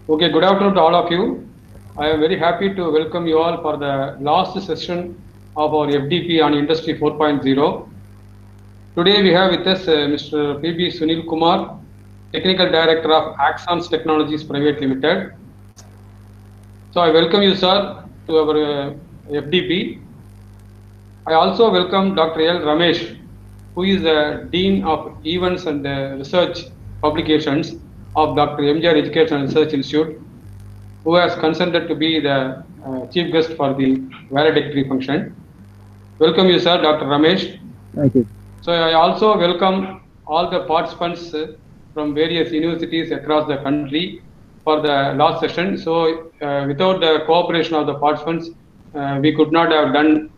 Okay, good afternoon to all of you. I am very happy to welcome you all for the last session of our FDP on Industry 4.0. Today we have with us Mr. P.B. Sunil Kumar, Technical Director of Axons Technologies Private Limited. So I welcome you, sir, to our FDP. I also welcome Dr. L. Ramesh, who is the Dean of Events and Research Publications of Dr. MGR Education and Research Institute, who has consented to be the chief guest for the valedictory function. Welcome you, sir, Dr. Ramesh. Thank you. So I also welcome all the participants from various universities across the country for the last session. So without the cooperation of the participants, we could not have done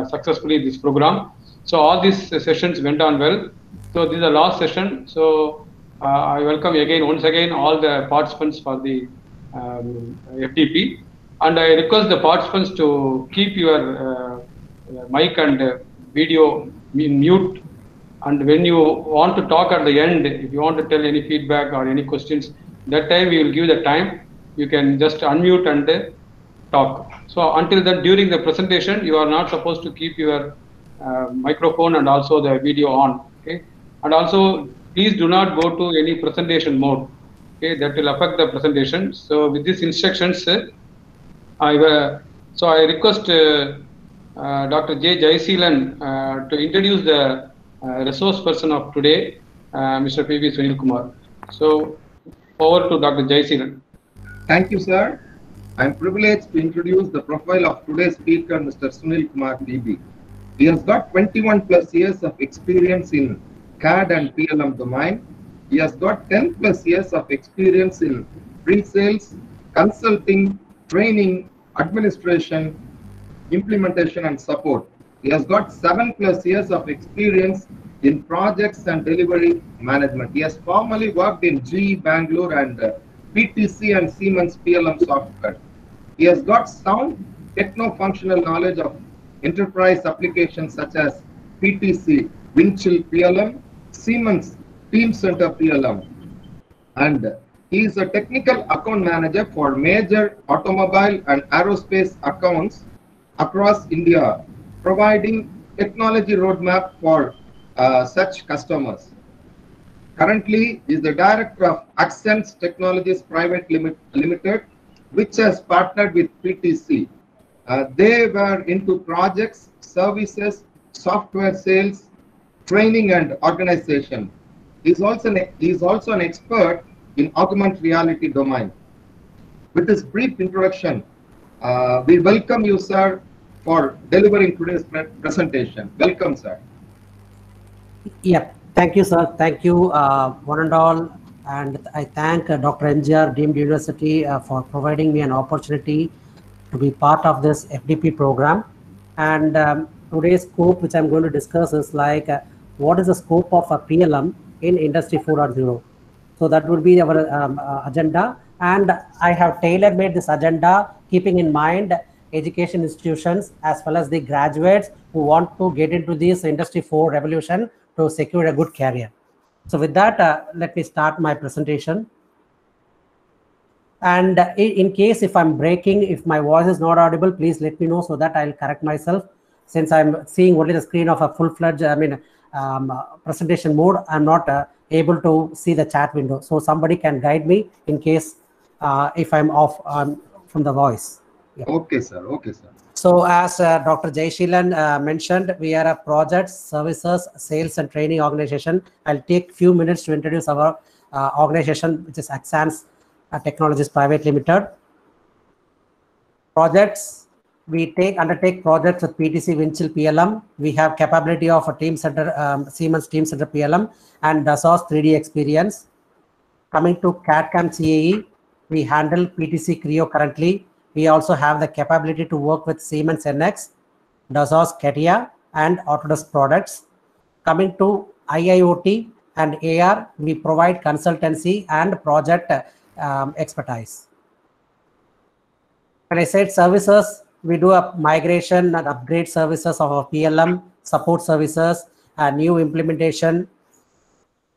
successfully this program. So all these sessions went on well. So this is the last session. So I welcome once again all the participants for the FDP, and I request the participants to keep your mic and video in mute, and when you want to talk at the end, if you want to tell any feedback or any questions, that time we will give the time. You can just unmute and talk. So until then, during the presentation, you are not supposed to keep your microphone and also the video on. Okay, and also please do not go to any presentation mode. Okay, that will affect the presentation. So with these instructions, I request Dr. J. Jaiseelan to introduce the resource person of today, Mr. P.B. Sunil Kumar. So over to Dr. Jaiseelan. Thank you, sir. I am privileged to introduce the profile of today's speaker, Mr. Sunil Kumar PB. He has got 21 plus years of experience in CAD and PLM domain. He has got 10 plus years of experience in pre-sales, consulting, training, administration, implementation and support. He has got 7 plus years of experience in projects and delivery management. He has formerly worked in GE Bangalore and PTC and Siemens PLM software. He has got sound techno-functional knowledge of enterprise applications such as PTC, Windchill PLM, Siemens Teamcenter PLM, and he is a technical account manager for major automobile and aerospace accounts across India, providing technology roadmap for such customers. Currently, he is the director of Axons Technologies Private Limited, which has partnered with PTC. They were into projects, services, software sales, training and organization. He is also an expert in augmented reality domain. With this brief introduction, we welcome you, sir, for delivering today's presentation. Welcome, sir. Yeah, thank you, sir. Thank you, one and all. And I thank Dr. MGR Deemed University for providing me an opportunity to be part of this FDP program. And today's scope, which I'm going to discuss, is like what is the scope of a PLM in Industry 4.0. So that would be our agenda. And I have tailor-made this agenda, keeping in mind education institutions as well as the graduates who want to get into this Industry 4 revolution to secure a good career. So with that, let me start my presentation. And in case if I'm breaking, if my voice is not audible, please let me know so that I'll correct myself. Since I'm seeing only the screen of a full-fledged, presentation mode, I'm not able to see the chat window. So somebody can guide me in case if I'm off from the voice. Yeah. Okay, sir. Okay, sir. So as Dr. Jaiseelan mentioned, we are a projects, services, sales and training organization. I'll take few minutes to introduce our organization, which is Axons Technologies Private Limited. Projects, we undertake projects with PTC Windchill PLM. We have capability of a Teamcenter, Siemens Teamcenter PLM and Dassault's 3D experience. Coming to CAD/CAM CAE, we handle PTC Creo currently. We also have the capability to work with Siemens NX, Dassault's CATIA, and Autodesk products. Coming to IIoT and AR, we provide consultancy and project expertise. When I said services, we do a migration and upgrade services of our PLM, support services, and new implementation.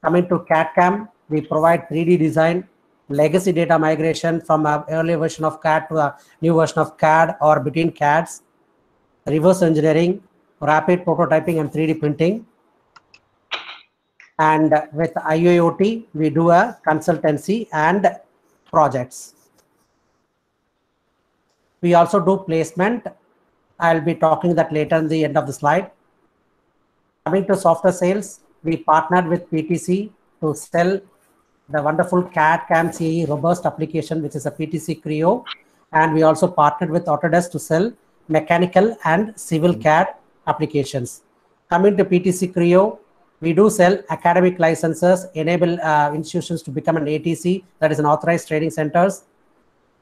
Coming to CAD/CAM, we provide 3D design, legacy data migration from an earlier version of CAD to a new version of CAD or between CADs, reverse engineering, rapid prototyping and 3D printing. And with IIoT, we do a consultancy and projects. We also do placement. I'll be talking that later in the end of the slide. Coming to software sales, we partnered with PTC to sell the wonderful CAD CAM CAE robust application, which is a PTC Creo. And we also partnered with Autodesk to sell mechanical and civil CAD applications. Coming to PTC Creo, we do sell academic licenses, enable institutions to become an ATC, that is an authorized training centers.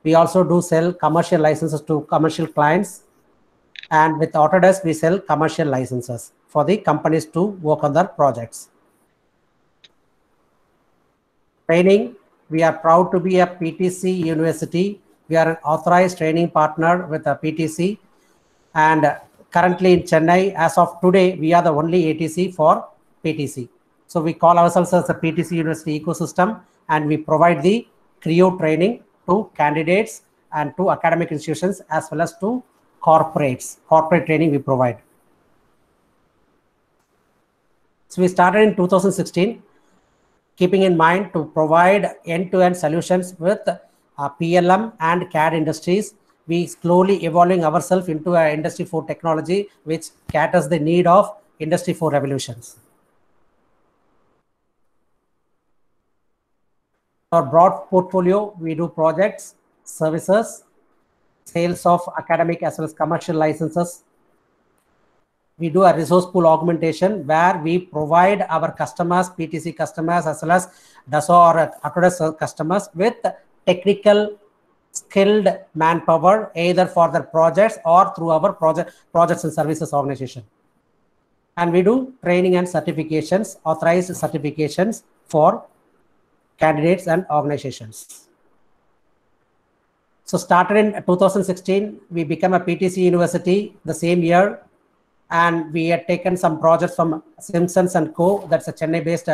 We also do sell commercial licenses to commercial clients. And with Autodesk, we sell commercial licenses for the companies to work on their projects. Training, we are proud to be a PTC university. We are an authorized training partner with a PTC. And currently in Chennai, as of today, we are the only ATC for PTC. So we call ourselves as a PTC University ecosystem, and we provide the Creo training to candidates and to academic institutions as well as to corporates. Corporate training we provide. So we started in 2016, keeping in mind to provide end-to-end solutions with PLM and CAD industries. We slowly evolving ourselves into an Industry 4 technology, which caters the need of Industry 4 revolutions. Our broad portfolio, we do projects, services, sales of academic as well as commercial licenses. We do a resource pool augmentation where we provide our customers, PTC customers, as well as Dassault or Autodesk customers with technical skilled manpower, either for their projects or through our projects and services organization. And we do training and certifications, authorized certifications for candidates and organizations. So started in 2016, we became a PTC university the same year, and we had taken some projects from Simpsons & Co. That's a Chennai-based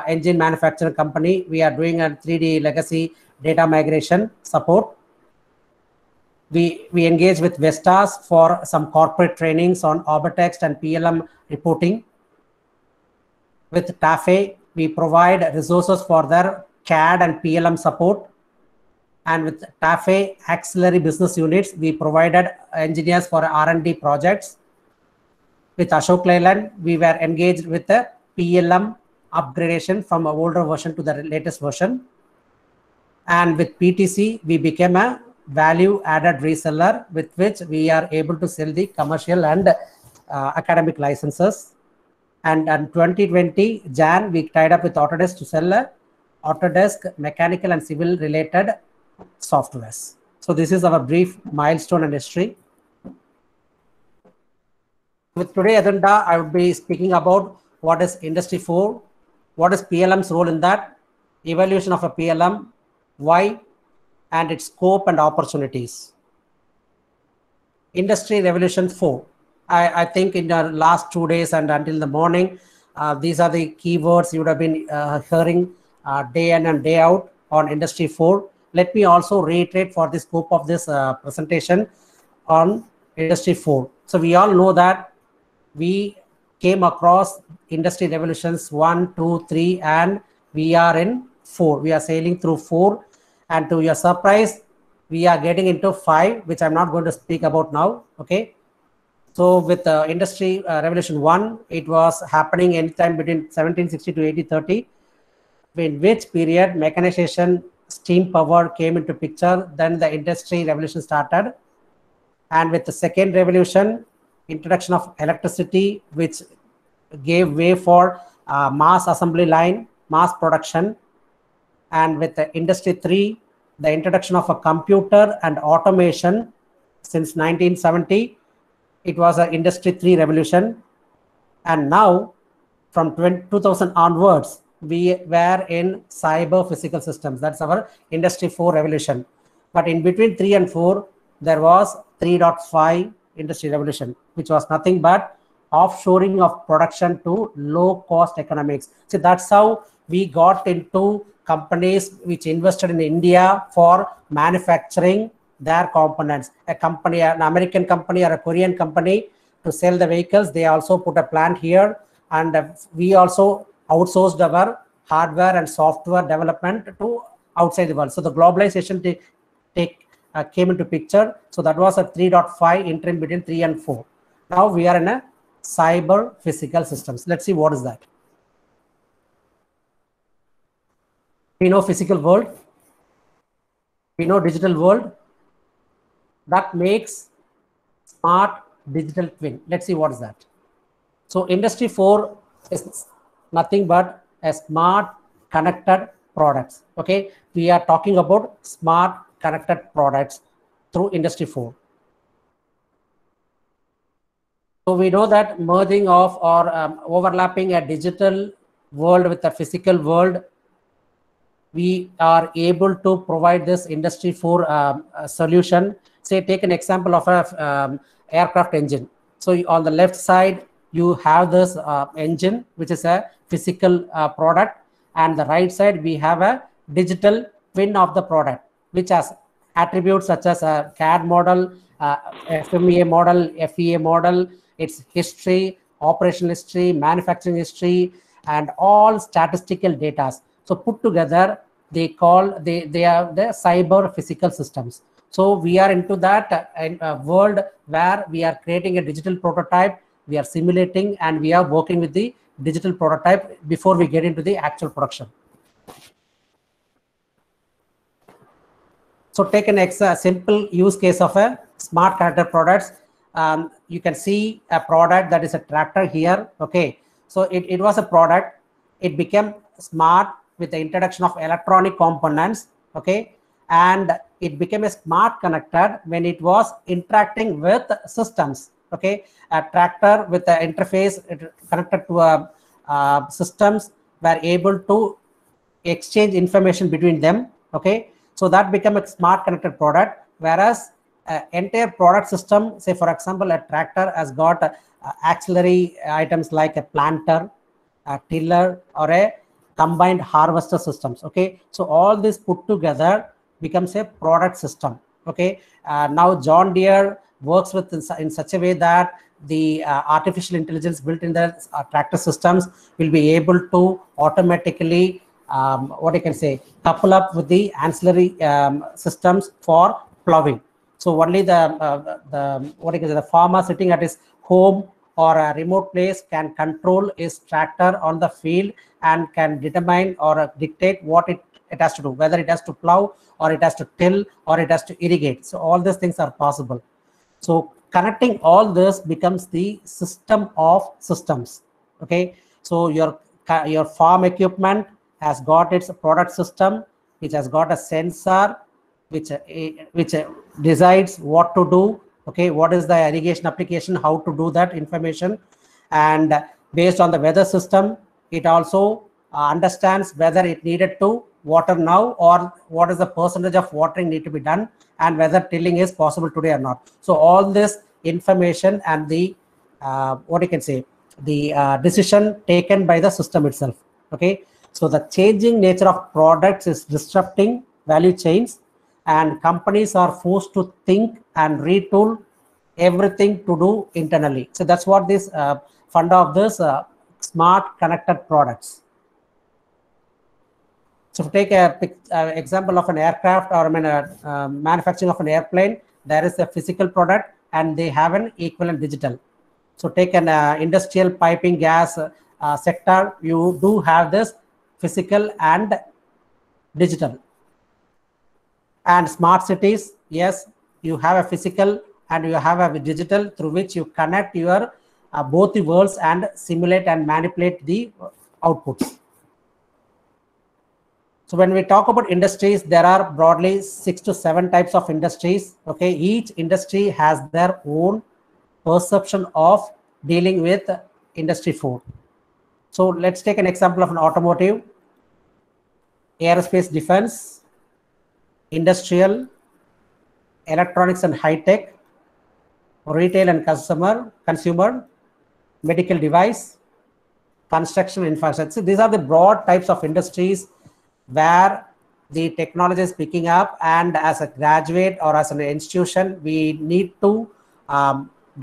engine manufacturing company. We are doing a 3D legacy data migration support. We engage with Vestas for some corporate trainings on Orbitex and PLM reporting. With TAFE, we provide resources for their CAD and PLM support. And with TAFE auxiliary business units, we provided engineers for R&D projects. With Ashok Leyland, we were engaged with the PLM upgradation from an older version to the latest version. And with PTC, we became a value-added reseller with which we are able to sell the commercial and academic licenses. And in 2020, Jan, we tied up with Autodesk to sell Autodesk mechanical and civil related softwares. So this is our brief milestone and history. With today's agenda, I would be speaking about what is Industry 4, what is PLM's role in that, evaluation of a PLM, why, and its scope and opportunities. Industry Revolution 4. I think in the last 2 days and until the morning, these are the keywords you would have been hearing day in and day out on Industry 4. Let me also reiterate for the scope of this presentation on Industry 4. So we all know that we came across Industry Revolutions 1, 2, 3, and we are in 4. We are sailing through 4. And to your surprise, we are getting into 5, which I'm not going to speak about now. Okay. So with Industry Revolution 1, it was happening anytime between 1760 to 1830, in which period mechanization, steam power came into picture. Then the Industry Revolution started. And with the second revolution, introduction of electricity, which gave way for mass assembly line, mass production. And with the Industry 3, the introduction of a computer and automation since 1970, it was an Industry 3 revolution. And now from 2000 onwards, we were in cyber physical systems. That's our Industry 4 revolution. But in between 3 and 4, there was 3.5 Industry Revolution, which was nothing but offshoring of production to low cost economics. So that's how we got into companies which invested in India for manufacturing their components. A company, an American company or a Korean company, to sell the vehicles, they also put a plant here, and we also outsourced our hardware and software development to outside the world. So the globalization came into picture. So that was a 3.5 interim between 3 and 4. Now we are in a cyber physical systems. Let's see what is that. We know physical world, we know digital world. That makes smart digital twin. Let's see what is that. So industry 4 is nothing but a smart connected products. Okay, we are talking about smart connected products through industry 4. So we know that merging of or overlapping a digital world with a physical world, we are able to provide this industry 4 solution. Say, take an example of a aircraft engine. So on the left side, you have this engine, which is a physical product, and the right side, we have a digital twin of the product, which has attributes such as a CAD model, FMEA model, FEA model, its history, operational history, manufacturing history, and all statistical data. So put together, they are the cyber physical systems. So we are into that world where we are creating a digital prototype, we are simulating, and we are working with the digital prototype before we get into the actual production. So take a simple use case of a smart connected products. You can see a product that is a tractor here. Okay, so it was a product. It became smart with the introduction of electronic components. Okay, and it became a smart connected when it was interacting with systems. Okay, a tractor with the interface connected to systems were able to exchange information between them. Okay, so that became a smart connected product. Whereas entire product system, say for example, a tractor has got auxiliary items like a planter, a tiller, or a combined harvester systems. Okay, so all this put together becomes a product system. Okay, now John Deere works with in such a way that the artificial intelligence built in the tractor systems will be able to automatically what I can say, couple up with the ancillary systems for plowing. So only the farmer sitting at his home or a remote place can control his tractor on the field and can determine or dictate what it has to do, whether it has to plow or it has to till or it has to irrigate. So all these things are possible. So connecting all this becomes the system of systems. Okay, so your farm equipment has got its product system, which has got a sensor which decides what to do. Okay, what is the irrigation application, how to do that information, and based on the weather system, it also understands whether it needed to water now or what is the percentage of watering need to be done and whether tilling is possible today or not. So all this information and the what you can say, the decision taken by the system itself. Okay, so the changing nature of products is disrupting value chains, and companies are forced to think and retool everything to do internally. So that's what this fund of this smart connected products. So take a example of an aircraft or manufacturing of an airplane. There is a physical product and they have an equivalent digital. So take an industrial piping gas sector. You do have this physical and digital. And smart cities, yes, you have a physical and you have a digital through which you connect your both the worlds and simulate and manipulate the outputs. So when we talk about industries, there are broadly 6 to 7 types of industries. Okay, each industry has their own perception of dealing with industry 4. So let's take an example of an automotive, aerospace defense, industrial, electronics and high tech, retail and consumer, medical device, construction, infrastructure. So these are the broad types of industries where the technology is picking up, and as a graduate or as an institution, we need to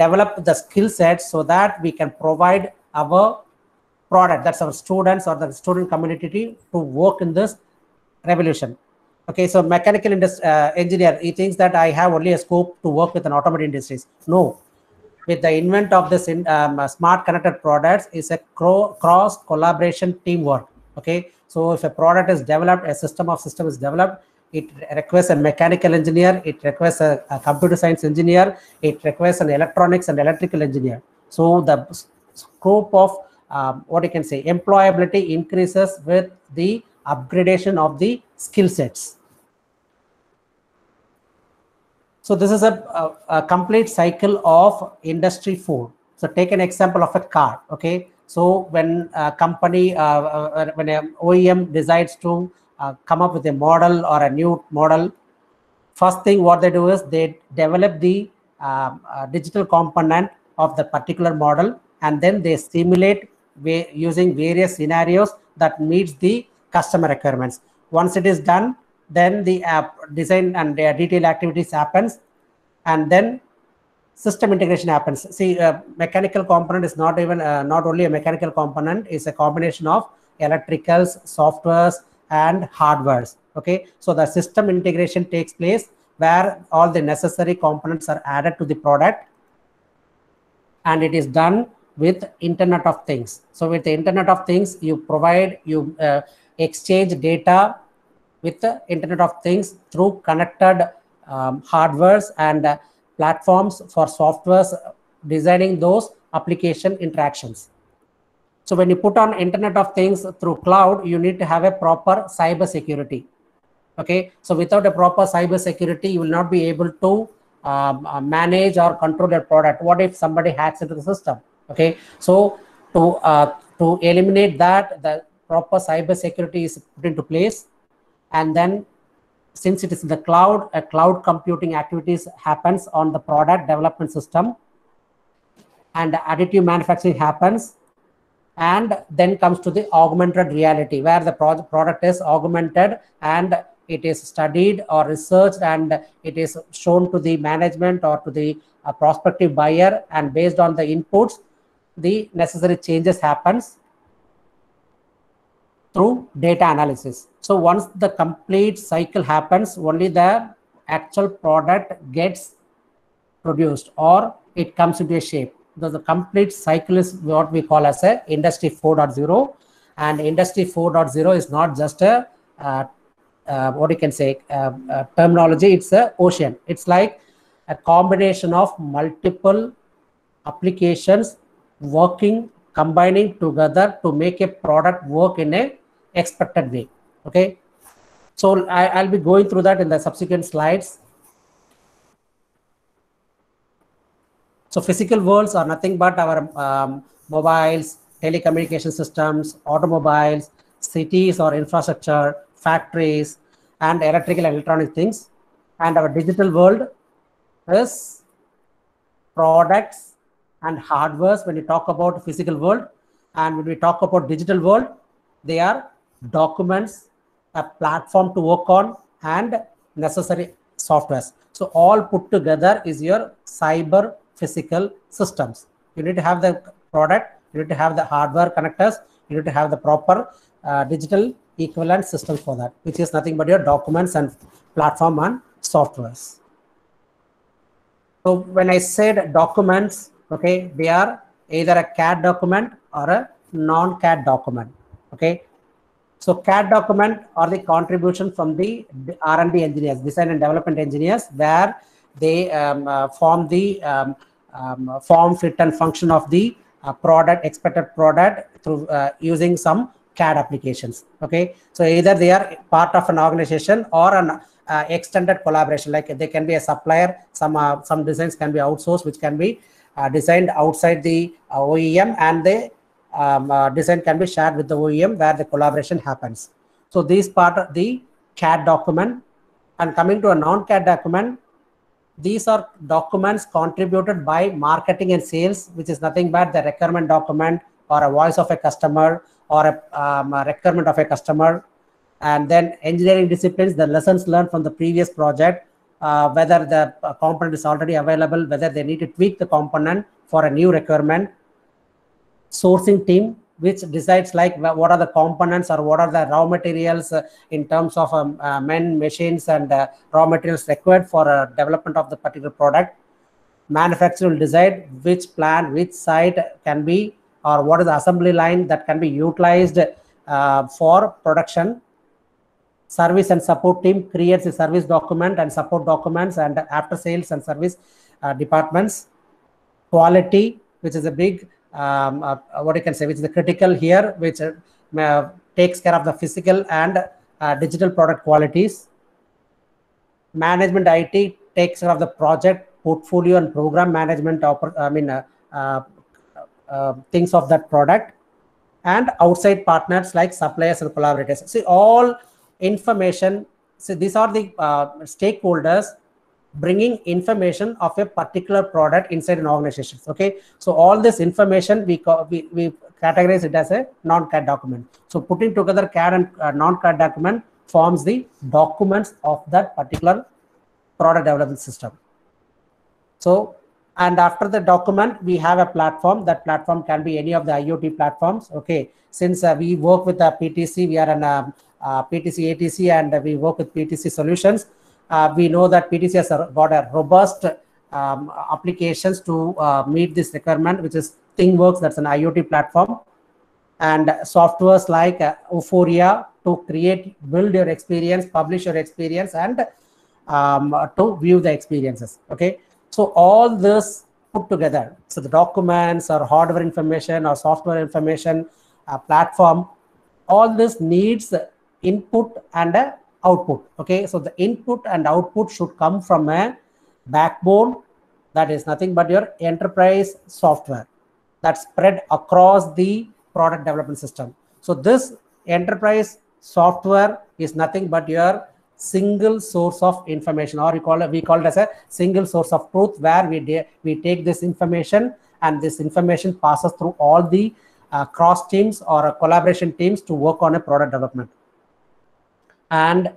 develop the skill sets so that we can provide our product, that's our students or the student community, to work in this revolution. Okay, so mechanical engineer, he thinks that I have only a scope to work with an automotive industries. No, with the invent of this smart connected products is a cross collaboration teamwork. Okay, so if a product is developed, a system is developed, it requires a mechanical engineer, it requires a computer science engineer, it requires an electronics and electrical engineer. So the scope of what you can say, employability increases with the upgradation of the skill sets. So this is a complete cycle of Industry 4. So take an example of a car. Okay, so when a company, when an OEM decides to come up with a model or a new model, first thing what they do is they develop the digital component of the particular model, and then they simulate using various scenarios that meets the customer requirements. Once it is done, then the design and detail activities happens, and then system integration happens. See, mechanical component is not even not only a mechanical component, it's a combination of electricals, softwares, and hardwares. Okay, so the system integration takes place where all the necessary components are added to the product, and it is done with Internet of Things. So with the Internet of Things, you exchange data with the Internet of Things through connected hardwares and platforms for softwares, designing those application interactions. So when you put on Internet of Things through cloud, you need to have a proper cyber security. Okay, so without a proper cyber security, you will not be able to manage or control your product. What if somebody hacks into the system? Okay, so to eliminate that, the proper cyber security is put into place, and then since it is in the cloud, a cloud computing activities happens on the product development system, and additive manufacturing happens, and then comes to the augmented reality, where the product is augmented and it is studied or researched, and it is shown to the management or to the prospective buyer, and based on the inputs, the necessary changes happens through data analysis. So once the complete cycle happens, only the actual product gets produced or it comes into a shape. The complete cycle is what we call as a Industry 4.0, and Industry 4.0 is not just a what you can say terminology, it's a ocean. It's like a combination of multiple applications combining together to make a product work in a expected way. Okay, so I'll be going through that in the subsequent slides. So physical worlds are nothing but our mobiles, telecommunication systems, automobiles, cities or infrastructure, factories, and electrical and electronic things. And our digital world is products and hardwares when we talk about physical world. And when we talk about digital world, they are documents, a platform to work on, and necessary softwares. So all put together is your cyber physical systems. You need to have the product, you need to have the hardware connectors, you need to have the proper digital equivalent systems for that, which is nothing but your documents and platform and softwares. So when I said documents, okay, they are either a CAD document or a non-CAD document. Okay, so CAD document are the contribution from the R&D engineers, design and development engineers, where they form the form, fit, and function of the product, expected product through using some CAD applications. Okay, so either they are part of an organization or an extended collaboration, like they can be a supplier. Some designs can be outsourced, which can be designed outside the OEM, and the design can be shared with the OEM, where the collaboration happens. So these part of the CAD document. And coming to a non-CAD document, these are documents contributed by marketing and sales, which is nothing but the requirement document or a voice of a customer or a requirement of a customer. And then engineering disciplines, the lessons learned from the previous project, whether the component is already available, whether they need to tweak the component for a new requirement. Sourcing team, which decides like what are the components or what are the raw materials in terms of men, machines, and raw materials required for development of the particular product. Manufacturer will decide which plant, which site can be, or what is the assembly line that can be utilized for production. Service and support team creates a service document and support documents and after sales and service departments. Quality, which is a big what you can say, which is the critical here, which takes care of the physical and digital product qualities. Management IT takes care of the project portfolio and program management of, things of that product. And outside partners like suppliers and collaborators. See, all information, so these are the stakeholders bringing information of a particular product inside an organization. Okay, so all this information we categorize it as a non-CAD document. So putting together CAD and non-CAD document forms the documents of that particular product development system. So, and after the document, we have a platform. That platform can be any of the IoT platforms. Okay, since we work with the PTC, we are an PTC ATC, and we work with PTC solutions. We know that PTC has got a robust applications to meet this requirement, which is ThingWorks. That's an IoT platform, and softwares like Euphoria to build your experience, publish your experience, and to view the experiences. Okay. So all this put together, so the documents or hardware information or software information, platform, all this needs input and output. Okay, so the input and output should come from a backbone that is nothing but your enterprise software that's spread across the product development system. So this enterprise software is nothing but your single source of information, or we call it as a single source of truth, where we take this information and this information passes through all the cross teams or collaboration teams to work on a product development. And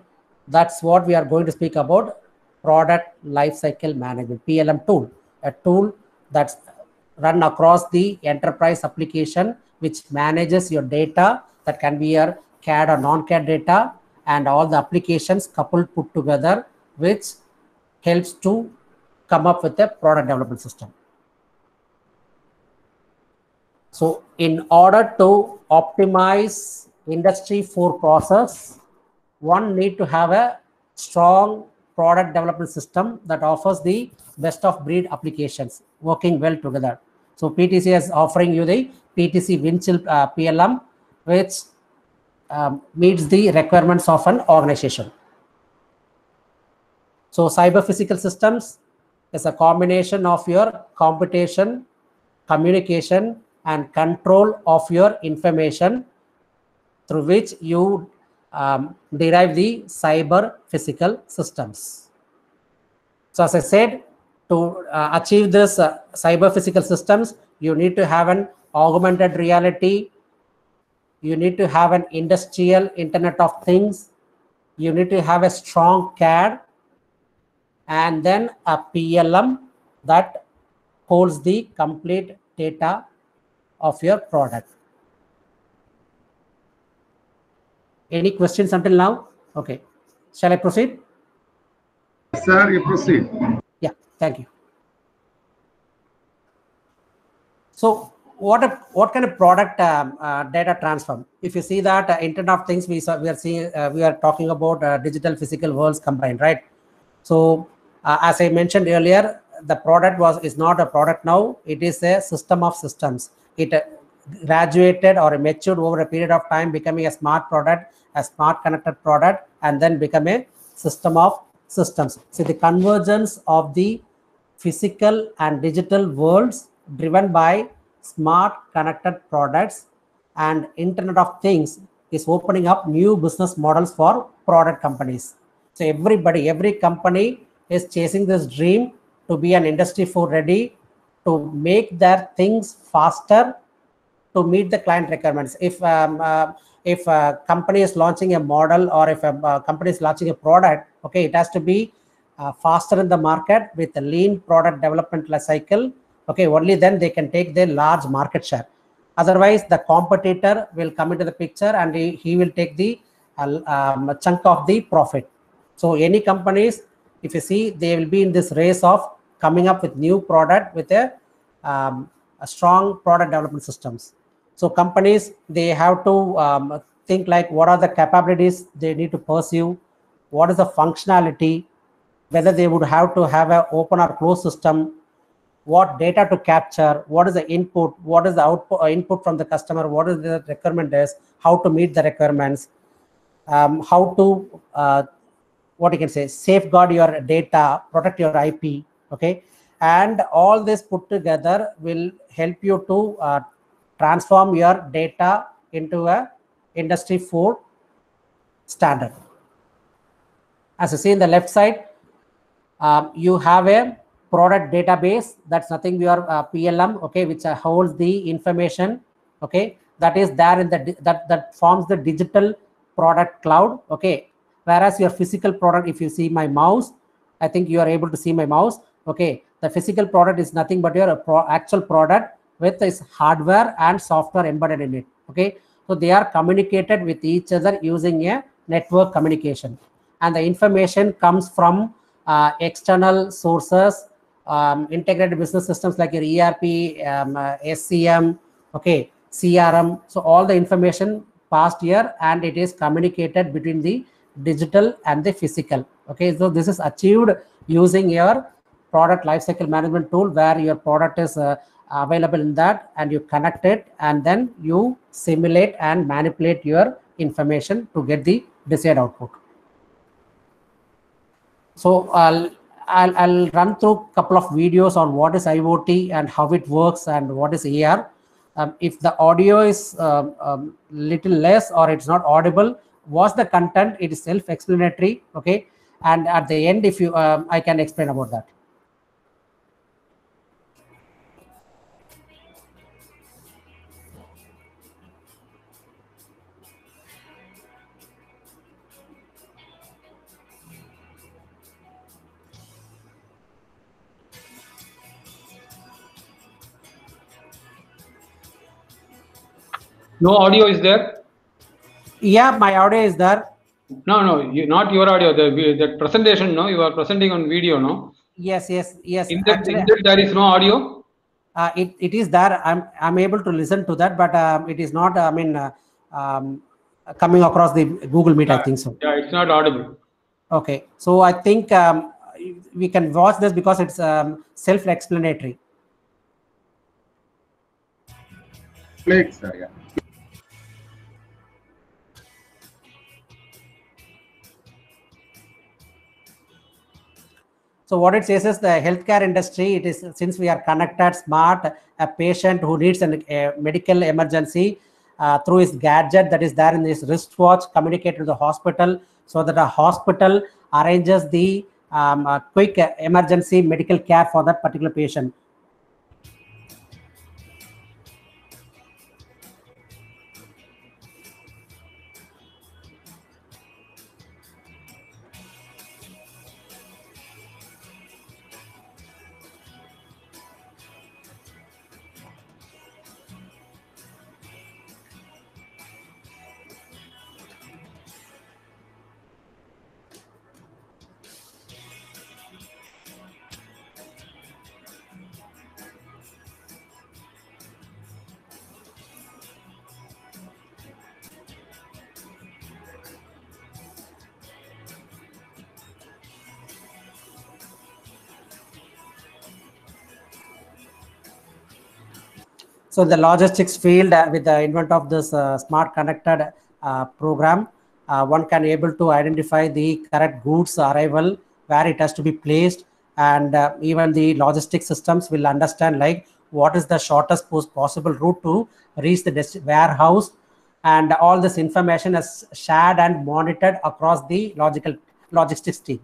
that's what we are going to speak about: product lifecycle management, PLM tool, a tool that's run across the enterprise application, which manages your data. That can be your CAD or non-CAD data, and all the applications coupled put together, which helps to come up with a product development system. So in order to optimize Industry 4 process, one need to have a strong product development system that offers the best of breed applications working well together. So PTC is offering you the PTC Windchill PLM, which meets the requirements of an organization. So cyber physical systems is a combination of your computation, communication, and control of your information, through which you derive the cyber physical systems. So as I said, to achieve this cyber physical systems, you need to have an augmented reality, you need to have an industrial Internet of Things, you need to have a strong CAD, and then a PLM that holds the complete data of your product. Any questions until now? Okay. Shall I proceed? Sir, you proceed. Yeah, thank you. So what kind of product data transform? If you see that Internet of Things, we are talking about digital physical worlds combined, right? So as I mentioned earlier, the product is not a product now, it is a system of systems. It graduated or matured over a period of time, becoming a smart product, a smart connected product, and then become a system of systems. So the convergence of the physical and digital worlds driven by smart connected products and Internet of Things is opening up new business models for product companies. So every company is chasing this dream to be an Industry 4 ready, to make their things faster to meet the client requirements. If a company is launching a model, or if a company is launching a product, okay, it has to be faster in the market with a lean product development cycle. Okay, only then they can take their large market share. Otherwise, the competitor will come into the picture and he will take the chunk of the profit. So any companies, if you see, they will be in this race of coming up with new product with a strong product development systems. So companies, they have to think like, what are the capabilities they need to pursue, what is the functionality, whether they would have to have an open or closed system, what data to capture, what is the input, what is the output, input from the customer, what is the requirement is, how to meet the requirements, how to what you can say, safeguard your data, protect your IP. Okay, and all this put together will help you to transform your data into a industry 4 standard. As you see in the left side, you have a product database. That's nothing your PLM, okay, which holds the information, okay, that is there in the that forms the digital product cloud. Okay, whereas your physical product, if you see my mouse, I think you are able to see my mouse. Okay, the physical product is nothing but your actual product with its hardware and software embedded in it. Okay, so they are communicated with each other using a network communication, and the information comes from external sources, integrated business systems like your ERP, SCM, okay, CRM. So all the information passed here, and it is communicated between the digital and the physical. Okay, so this is achieved using your product lifecycle management tool, where your product is available in that, and you connect it, and then you simulate and manipulate your information to get the desired output. So I'll run through a couple of videos on what is IoT and how it works and what is AR. If the audio is little less or it's not audible, watch the content. It is self-explanatory. Okay, and at the end, if you I can explain about that. No audio is there? Yeah, my audio is there. No, not your audio. The presentation, no, you are presenting on video, no? Yes. In that there is no audio? It is there. I'm able to listen to that, but it is not, I mean, coming across the Google Meet, Yeah, I think so. Yeah, it's not audible. Okay, so I think we can watch this because it's self-explanatory. Play it, sir. Yeah. So what it says is the healthcare industry, it is, since we are connected, smart, a patient who needs a medical emergency through his gadget that is there in his wristwatch, communicate to the hospital, so that a hospital arranges the quick emergency medical care for that particular patient. So the logistics field, with the advent of this smart connected program, one can able to identify the correct goods arrival, where it has to be placed, and even the logistics systems will understand like what is the shortest possible route to reach the warehouse, and all this information is shared and monitored across the logistics team.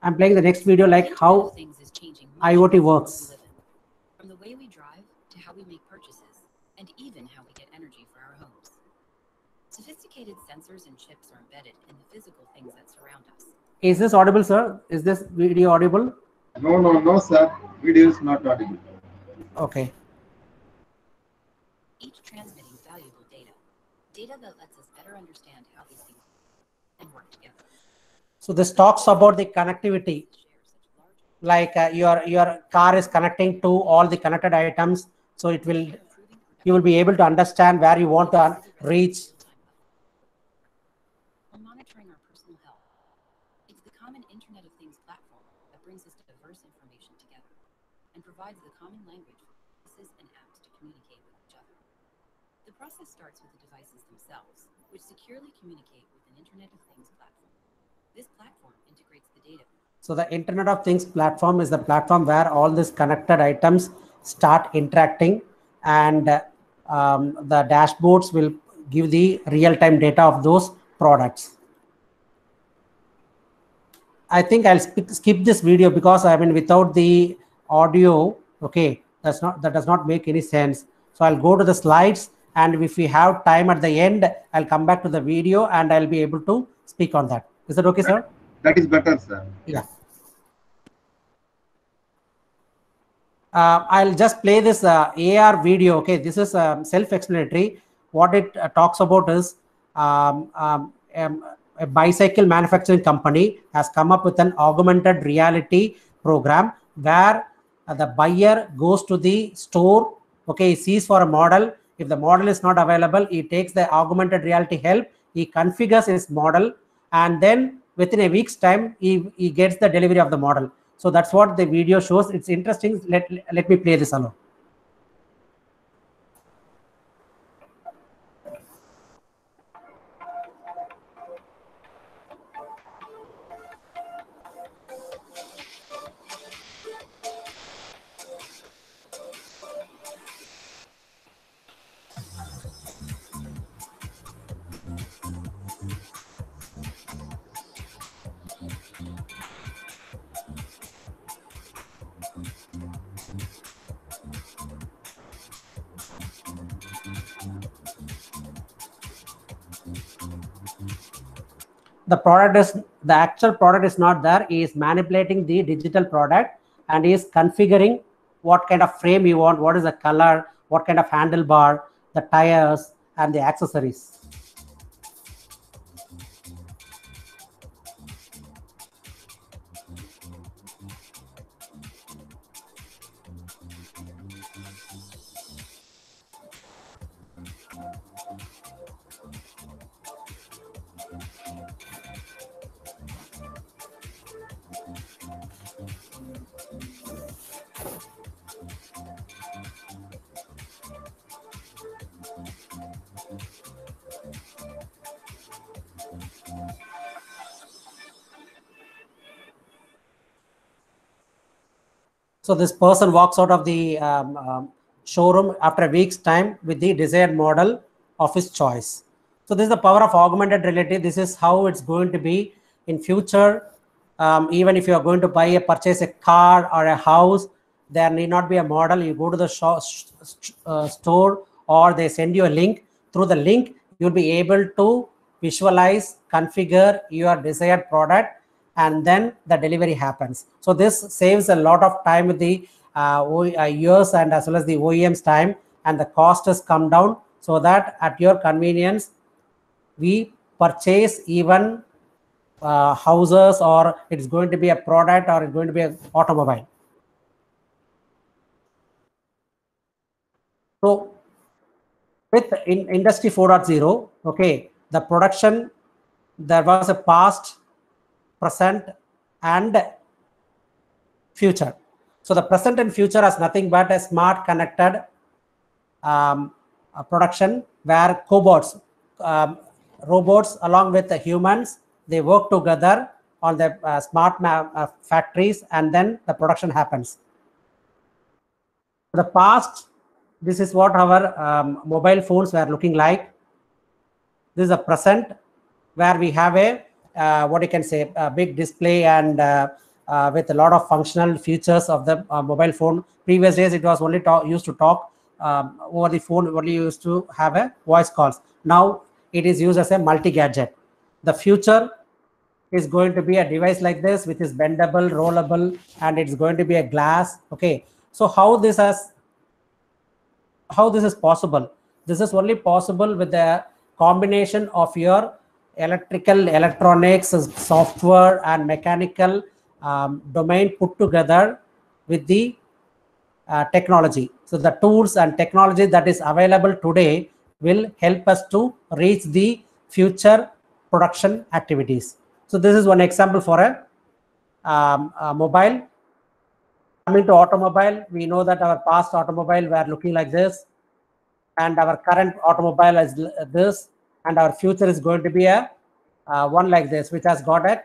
I'm playing the next video like how IoT works. From the way we drive to how we make purchases, and even how we get energy for our homes. Sophisticated sensors and chips are embedded in the physical things that surround us. Is this audible, sir? Is this video audible? No, sir. Video is not audible. Okay. Each transmitting valuable data that lets us better understand how these things and work together. So this talks about the connectivity, like your car is connecting to all the connected items, so you will be able to understand where you want to reach. We're monitoring our personal health. It's the common Internet of Things platform that brings us diverse information together and provides the common language for devices and apps to communicate with each other. The process starts with the devices themselves, which securely communicate with an Internet of Things platform. This platform integrates the data. So the Internet of Things platform is the platform where all these connected items start interacting, and the dashboards will give the real-time data of those products. I think I'll skip this video because I mean without the audio, okay, that does not make any sense. So I'll go to the slides, and if we have time at the end, I'll come back to the video and I'll be able to speak on that. Is that okay, sir? That is better, sir. Yeah. I'll just play this AR video. Okay, this is self-explanatory. What it talks about is a bicycle manufacturing company has come up with an augmented reality program where the buyer goes to the store. Okay, he sees for a model. If the model is not available, he takes the augmented reality help. He configures his model, and then within a week's time, he gets the delivery of the model. So that's what the video shows. It's interesting. Let me play this alone. The actual product is not there. He is manipulating the digital product, and he is configuring what kind of frame you want, what is the color, what kind of handlebar, the tires, and the accessories. So this person walks out of the showroom after a week's time with the desired model of his choice. So this is the power of augmented reality. This is how it's going to be in future. Even if you are going to purchase a car or a house, there need not be a model. You go to the store, or they send you a link. Through the link, you'll be able to visualize, configure your desired product, and then the delivery happens. So this saves a lot of time with the years and as well as the OEM's time, and the cost has come down, so that at your convenience, we purchase even houses, or it's going to be a product, or it's going to be an automobile. So with Industry 4.0, okay, the production, there was a past, present, and future. So the present and future has nothing but a smart connected production where cobots, robots along with the humans, they work together on the smart factories, and then the production happens. The past, this is what our mobile phones were looking like. This is a present where we have a what you can say, a big display and with a lot of functional features of the mobile phone. Previous days, it was only used to talk over the phone, only used to have a voice calls. Now it is used as a multi-gadget. The future is going to be a device like this, which is bendable, rollable, and it's going to be a glass. Okay, so how this is possible? This is only possible with the combination of your electrical, electronics, software, and mechanical domain put together with the technology. So the tools and technology that is available today will help us to reach the future production activities. So this is one example for a mobile. Coming to automobile, we know that our past automobile were looking like this, and our current automobile is this, and our future is going to be a one like this, which has got a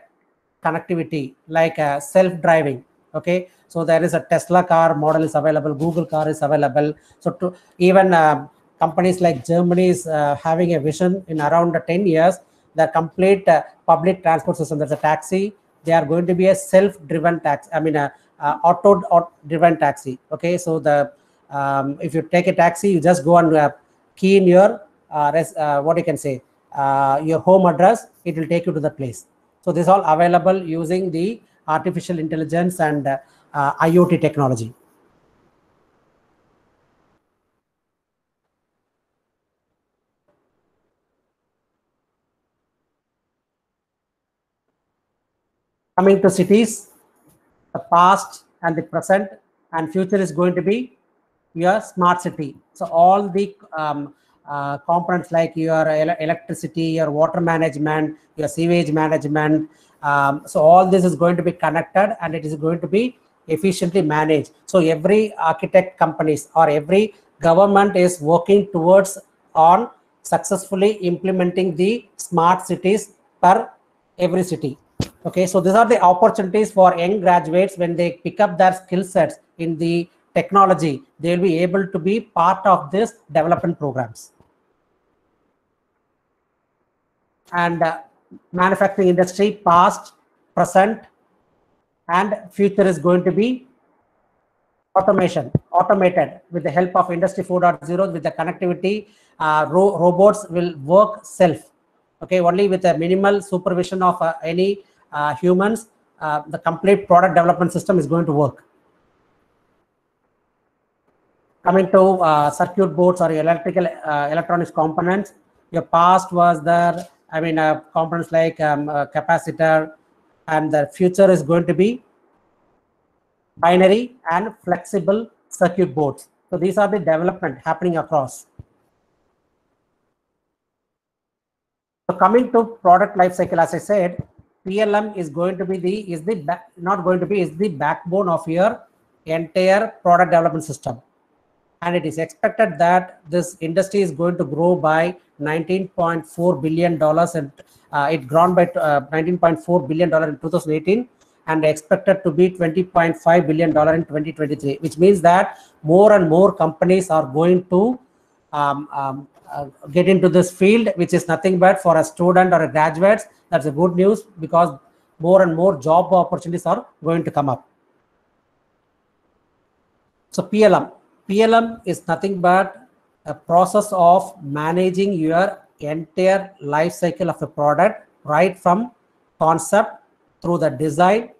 connectivity like a self-driving. Okay, so there is a Tesla car model is available, Google car is available. So to even companies like Germany is having a vision in around 10 years, the complete public transport system, that's a taxi, they are going to be a self-driven taxi, I mean a auto-driven taxi. Okay, so the if you take a taxi, you just go and key in your what you can say, your home address, it will take you to the place. So this is all available using the artificial intelligence and IoT technology. Coming to cities, the past and the present and future is going to be your smart city. So all the components like your electricity, your water management, your sewage management, so all this is going to be connected and it is going to be efficiently managed. So every architect companies or every government is working towards on successfully implementing the smart cities per every city. Okay, so these are the opportunities for young graduates. When they pick up their skill sets in the technology, they will be able to be part of this development programs. And manufacturing industry, past, present, and future is going to be automated with the help of Industry 4.0, with the connectivity. Robots will work self. Okay, only with a minimal supervision of any humans, the complete product development system is going to work. Coming to circuit boards or electrical electronics components, your past was there, I mean components like capacitor, and the future is going to be binary and flexible circuit boards. So these are the development happening across. So coming to product life cycle, as I said, PLM is going to be the backbone of your entire product development system. And it is expected that this industry is going to grow by $19.4 billion, and it grown by $19.4 billion in 2018, and expected to be $20.5 billion in 2023, which means that more and more companies are going to get into this field, which is nothing but for a student or a graduate. That's a good news, because more and more job opportunities are going to come up. So PLM is nothing but a process of managing your entire life cycle of a product, right from concept through the design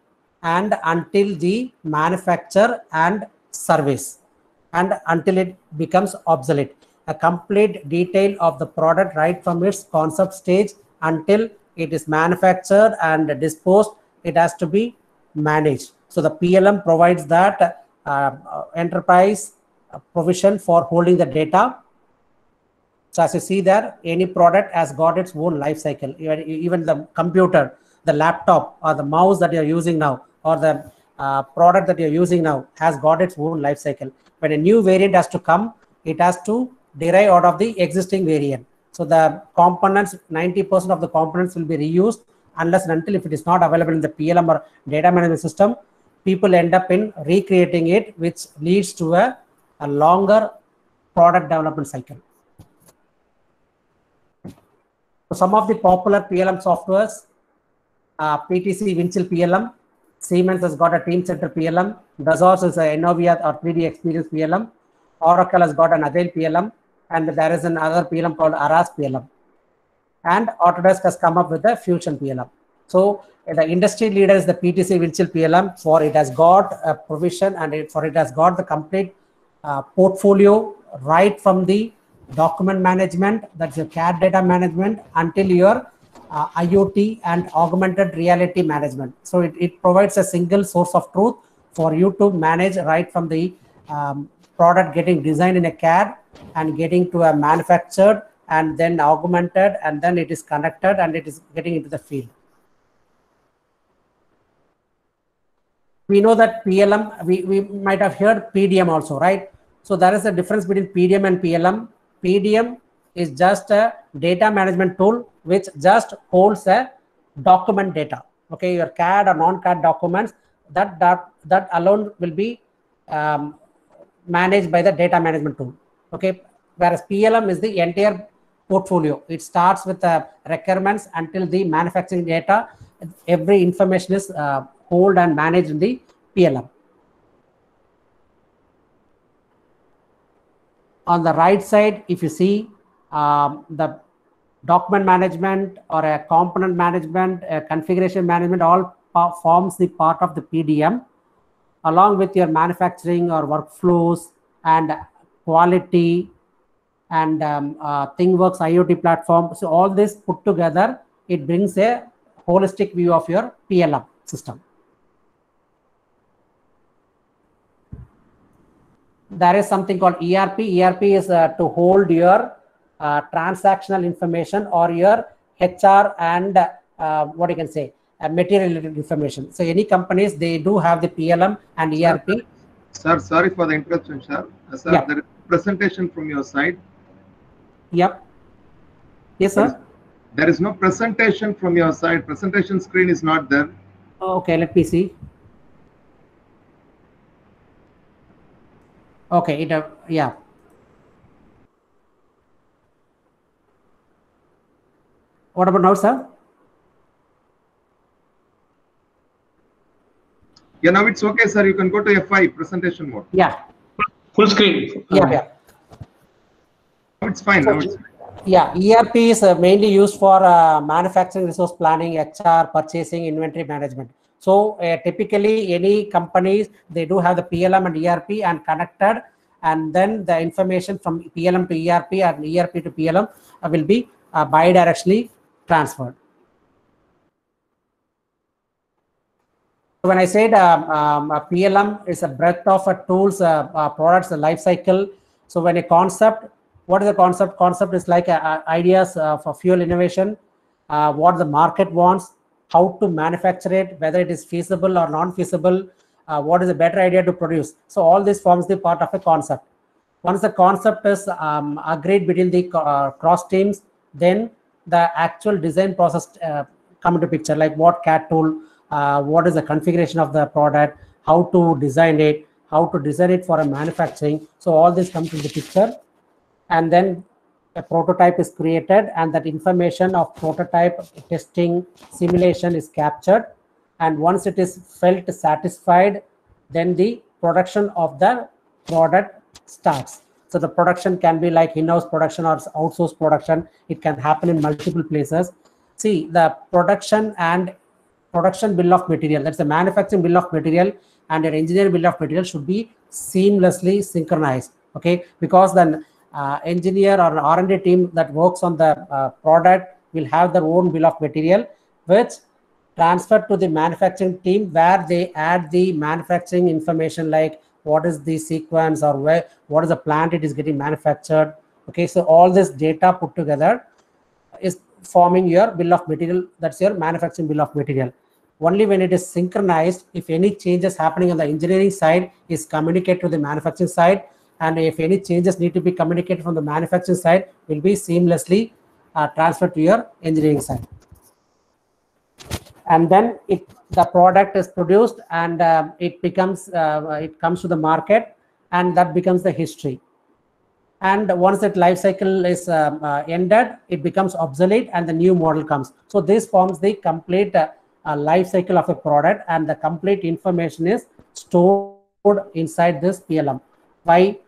and until the manufacture and service, and until it becomes obsolete. A complete detail of the product right from its concept stage until it is manufactured and disposed, it has to be managed. So the PLM provides that enterprise provision for holding the data. So as you see there, any product has got its own life cycle. Even the computer, the laptop, or the mouse that you're using now, or the product that you're using now has got its own life cycle. When a new variant has to come, it has to derive out of the existing variant. So the components, 90% of the components will be reused, unless and until if it is not available in the PLM or data management system, people end up in recreating it, which leads to a longer product development cycle. So some of the popular PLM softwares, PTC Windchill PLM, Siemens has got a Teamcenter PLM. Dassault is a Innovia or 3D Experience PLM. Oracle has got an Agile PLM, and there is another PLM called Aras PLM. And Autodesk has come up with the Fusion PLM. So the industry leader is the PTC Windchill PLM, for it has got a provision, and it has got the complete portfolio, right from the document management, that's your CAD data management, until your IoT and augmented reality management. So it provides a single source of truth for you to manage right from the product getting designed in a CAD and getting to a manufactured and then augmented, and then it is connected and it is getting into the field. We know that PLM, we might have heard PDM also, right? So there is a difference between PDM and PLM. PDM is just a data management tool which just holds a document data. Okay, your CAD or non-CAD documents, that alone will be managed by the data management tool. Okay, whereas PLM is the entire portfolio. It starts with the requirements until the manufacturing data. Every information is held and managed in the PLM. On the right side, if you see the document management or a component management, a configuration management, all forms the part of the PDM, along with your manufacturing or workflows and quality and ThingWorx IoT platform. So all this put together, it brings a holistic view of your PLM system. There is something called ERP. ERP is to hold your transactional information or your HR and what you can say, material information. So any companies, they do have the PLM and ERP. Sir, sorry for the interruption, sir. Sir, yeah. There is a presentation from your side. Yep. Yes, sir. There is no presentation from your side. Presentation screen is not there. Okay, let me see. Okay, yeah. What about now, sir? Yeah, now it's okay, sir. You can go to F5 presentation mode. Yeah. Full screen. Yeah. Now it's fine. Now it's fine. Yeah, ERP is mainly used for manufacturing resource planning, HR, purchasing, inventory management. So typically any companies, they do have the PLM and ERP and connected, and then the information from PLM to ERP and ERP to PLM will be bidirectionally transferred. So when I said PLM is a breadth of tools, products, the life cycle. So when a concept, what is the concept? Concept is like ideas for fuel innovation, what the market wants, how to manufacture it, whether it is feasible or non-feasible, what is a better idea to produce. So all this forms the part of a concept. Once the concept is agreed between the cross teams, then the actual design process come into picture, like what CAD tool, what is the configuration of the product, how to design it, for a manufacturing. So all this comes into picture, and then a prototype is created, and that information of prototype testing simulation is captured, and once it is felt satisfied, then the production of the product starts. So the production can be like in-house production or outsourced production. It can happen in multiple places. See, the production and production bill of material, that's the manufacturing bill of material, and an engineering bill of material should be seamlessly synchronized. Okay, because then engineer or R&D team that works on the product will have their own bill of material, which transferred to the manufacturing team, where they add the manufacturing information, like what is the sequence or what is the plant it is getting manufactured. Okay, so all this data put together is forming your bill of material. That's your manufacturing bill of material. Only when it is synchronized, if any changes happening on the engineering side, is communicated to the manufacturing side, and if any changes need to be communicated from the manufacturing side, will be seamlessly transferred to your engineering side. And then the product is produced, and it comes to the market, and that becomes the history. And once that life cycle is ended, it becomes obsolete and the new model comes. So this forms the complete life cycle of a product, and the complete information is stored inside this PLM. Why?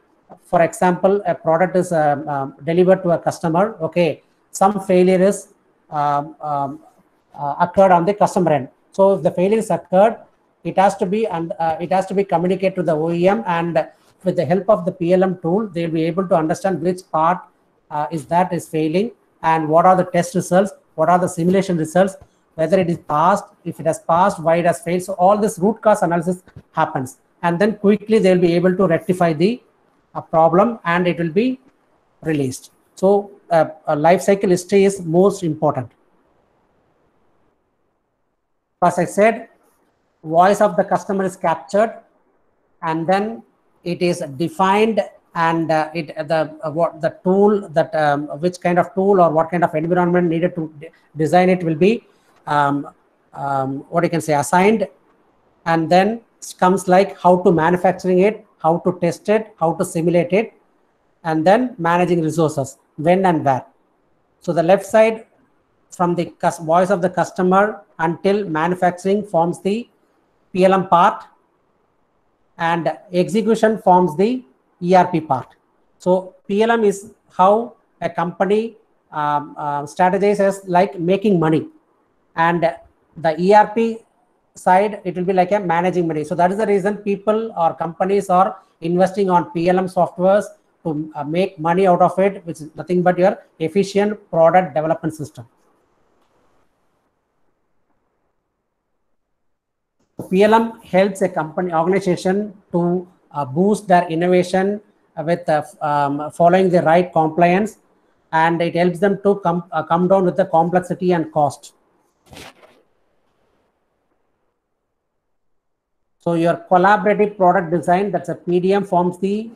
For example, a product is delivered to a customer. Okay, some failure is occurred on the customer end. So if the failure is occurred, it has to be communicated to the OEM, and with the help of the PLM tool, they'll be able to understand which part is failing, and what are the test results, what are the simulation results, whether it is passed, if it has passed, why it has failed. So all this root cause analysis happens, and then quickly they'll be able to rectify the problem, and it will be released. So a life cycle history is most important. As I said, voice of the customer is captured, and then it is defined, and what the tool that which kind of tool or what kind of environment needed to design it will be what you can say assigned, and then comes like how to manufacturing it, how to test it, how to simulate it, and then managing resources, when and where. So the left side, from the voice of the customer until manufacturing, forms the PLM part, and execution forms the ERP part. So PLM is how a company strategizes like making money, and the ERP side, it will be like a managing money. So that is the reason people or companies are investing on PLM softwares to make money out of it, which is nothing but your efficient product development system. PLM helps a company organization to boost their innovation with following the right compliance, and it helps them to come down with the complexity and cost. So your collaborative product design, that's a PDM, forms the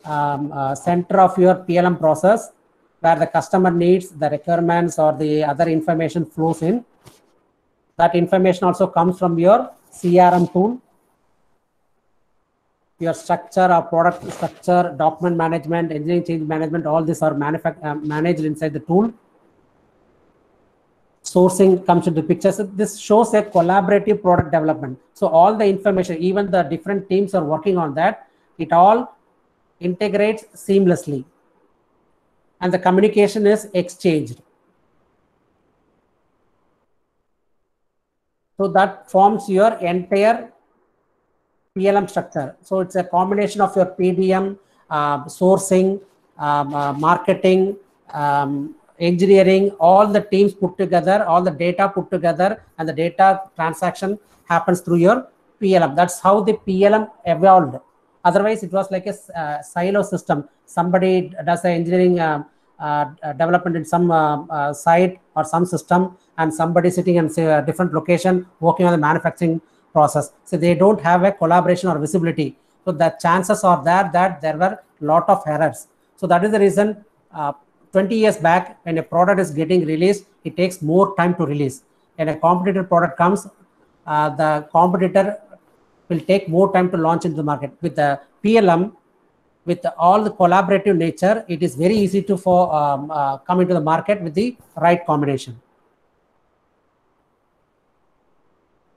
center of your PLM process, where the customer needs, the requirements, or the other information flows in. That information also comes from your CRM tool. Your structure or product structure, document management, engineering change management, all these are managed inside the tool. Sourcing comes into the picture. So this shows a collaborative product development. So all the information, even the different teams are working on that, it all integrates seamlessly, and the communication is exchanged. So that forms your entire PLM structure. So it's a combination of your PDM, sourcing, marketing, engineering, all the teams put together, all the data put together, and the data transaction happens through your PLM. That's how the PLM evolved. Otherwise, it was like a silo system. Somebody does the engineering development in some site or some system, and somebody sitting in say a different location working on the manufacturing process. So they don't have a collaboration or visibility. So the chances are there that there were a lot of errors. So that is the reason 20 years back, when a product is getting released, it takes more time to release. When a competitor product comes, the competitor will take more time to launch into the market. With the PLM, with all the collaborative nature, it is very easy to come into the market with the right combination.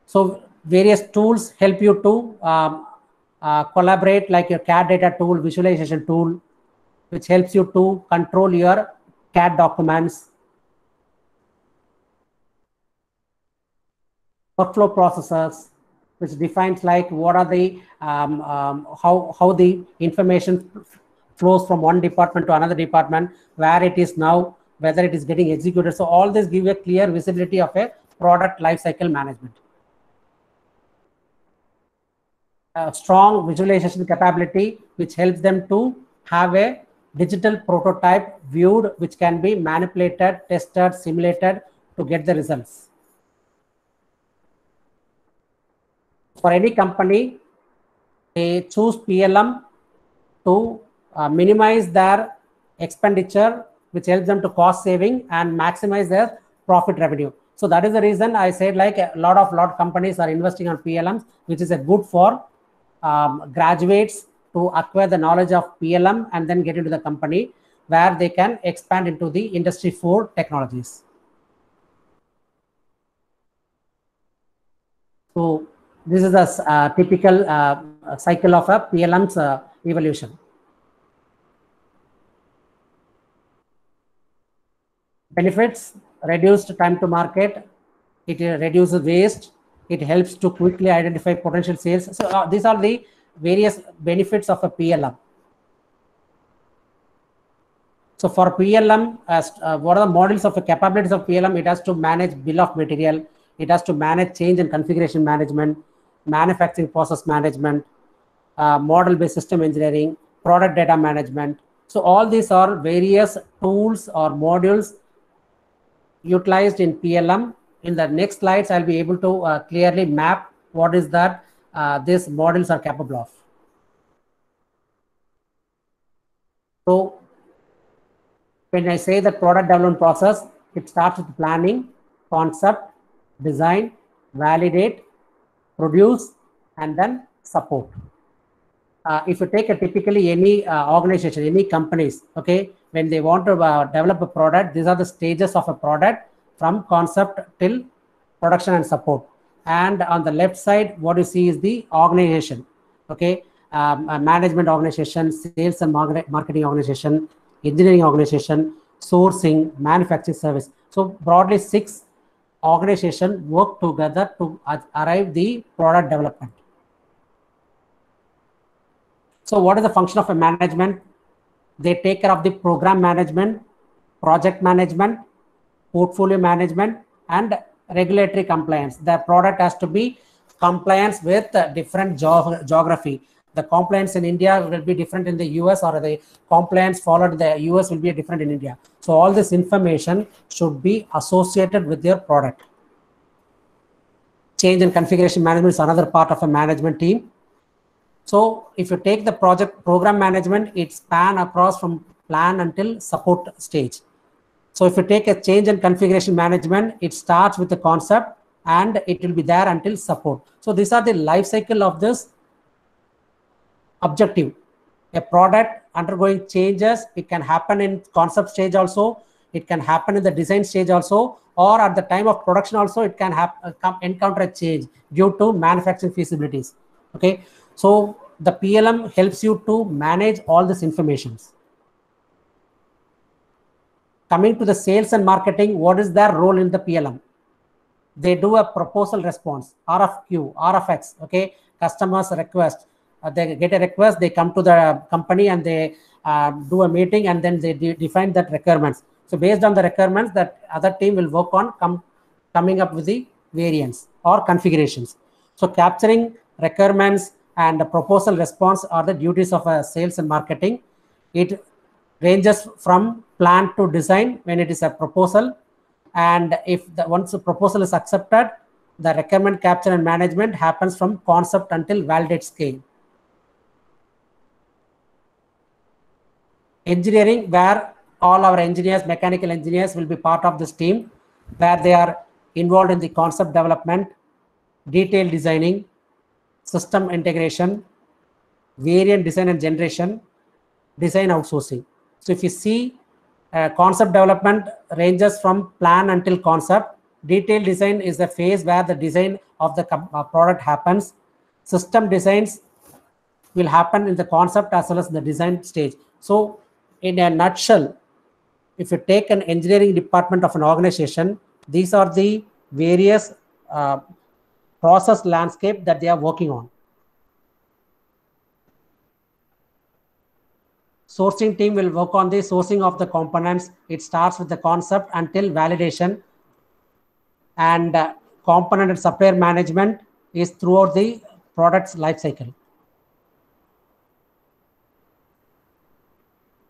So various tools help you to collaborate, like your CAD data tool, visualization tool, which helps you to control your CAD documents. Workflow processors, which defines like what are the how the information flows from one department to another department, where it is now, whether it is getting executed. So all this give a clear visibility of a product lifecycle management. A strong visualization capability, which helps them to have a digital prototype viewed, which can be manipulated, tested, simulated to get the results. For any company, they choose PLM to minimize their expenditure, which helps them to cost saving and maximize their profit revenue. So that is the reason I said like a lot of companies are investing on PLMs, which is a good for graduates to acquire the knowledge of PLM and then get into the company where they can expand into the Industry 4 technologies. So this is a typical cycle of a PLM's evolution. Benefits: reduced time to market, it reduces waste, it helps to quickly identify potential sales. So these are the various benefits of a PLM. So for PLM, what are the models of the capabilities of PLM? It has to manage bill of material, it has to manage change and configuration management, manufacturing process management, model-based system engineering, product data management. So all these are various tools or modules utilized in PLM. In the next slides, I'll be able to clearly map what is that these models are capable of. So when I say the product development process, it starts with planning, concept, design, validate, produce, and then support. If you take typically any organization, any companies, okay, when they want to develop a product, these are the stages of a product from concept till production and support. And on the left side, what you see is the organization, okay, a management organization, sales and marketing organization, engineering organization, sourcing, manufacturing service. So broadly 6 organizations work together to arrive the product development. So what is the function of a management? They take care of the program management, project management, portfolio management, and regulatory compliance. The product has to be compliance with different geography. The compliance in India will be different in the US, or the compliance followed in the US will be different in India. So all this information should be associated with their product. Change and configuration management is another part of a management team. So if you take the project program management, it span across from plan until support stage. So if you take a change and configuration management, it starts with the concept and it will be there until support. So these are the life cycle of this objective. A product undergoing changes, it can happen in concept stage also, it can happen in the design stage also, or at the time of production also, it can encounter a change due to manufacturing feasibilities. Okay, so the PLM helps you to manage all this information. Coming to the sales and marketing, what is their role in the PLM? They do a proposal response, RFQ, RFX, okay, customers request. They get a request, they come to the company and they do a meeting, and then they define that requirements. So based on the requirements, that other team will work on coming up with the variants or configurations. So capturing requirements and the proposal response are the duties of a sales and marketing. It ranges from plan to design when it is a proposal, and if once the proposal is accepted, the requirement capture and management happens from concept until validate scale. Engineering, where all our engineers, mechanical engineers will be part of this team, where they are involved in the concept development, detailed designing, system integration, variant design and generation, design outsourcing. So if you see, concept development ranges from plan until concept. Detailed design is the phase where the design of the product happens. System designs will happen in the concept as well as the design stage. So in a nutshell, if you take an engineering department of an organization, these are the various process landscape that they are working on. Sourcing team will work on the sourcing of the components. It starts with the concept until validation, and component and supplier management is throughout the product's life cycle.